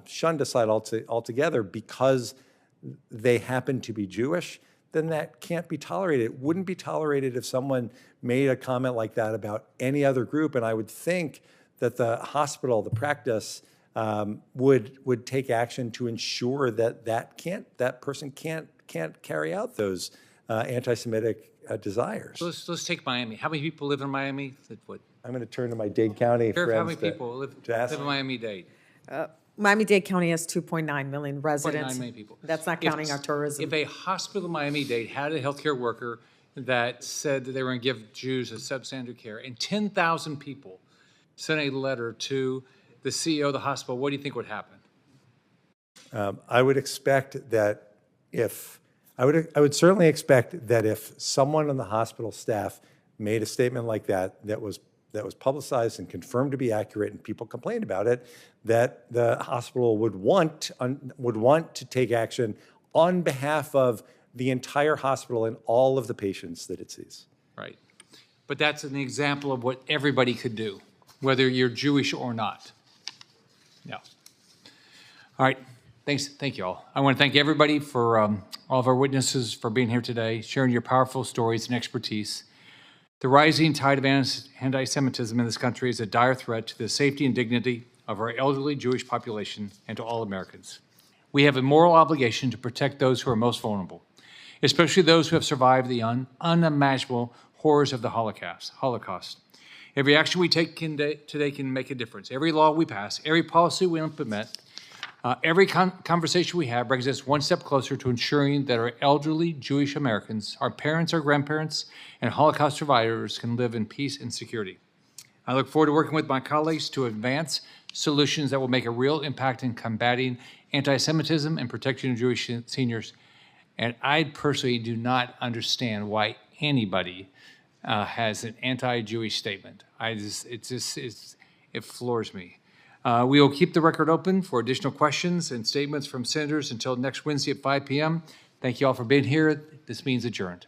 shunned aside altogether because they happen to be Jewish, then that can't be tolerated. It wouldn't be tolerated if someone made a comment like that about any other group, and I would think that the hospital, the practice, would take action to ensure that person can't carry out those anti-Semitic desires. So let's take Miami. How many people live in Miami? I'm going to turn to my Dade County friends. How many people live in Miami-Dade? Miami-Dade County has 2.9 million residents. 2.9 million people. That's not counting our tourism. If a hospital in Miami-Dade had a healthcare worker that said that they were going to give Jews a substandard care, and 10,000 people sent a letter to the CEO of the hospital, what do you think would happen? I would expect that I would certainly expect that if someone on the hospital staff made a statement like that was publicized and confirmed to be accurate, and people complained about it, that the hospital would want to take action on behalf of the entire hospital and all of the patients that it sees. Right. But that's an example of what everybody could do, whether you're Jewish or not. Yeah. All right. Thank you all. I want to thank everybody for all of our witnesses for being here today, sharing your powerful stories and expertise. The rising tide of anti-Semitism in this country is a dire threat to the safety and dignity of our elderly Jewish population and to all Americans. We have a moral obligation to protect those who are most vulnerable, especially those who have survived the unimaginable horrors of the Holocaust. Every action we take today can make a difference. Every law we pass, every policy we implement, every conversation we have brings us one step closer to ensuring that our elderly Jewish Americans, our parents, our grandparents, and Holocaust survivors can live in peace and security. I look forward to working with my colleagues to advance solutions that will make a real impact in combating anti-Semitism and protecting Jewish seniors. And I personally do not understand why anybody has an anti-Jewish statement. It floors me. We will keep the record open for additional questions and statements from senators until next Wednesday at 5 p.m. Thank you all for being here. This meeting's adjourned.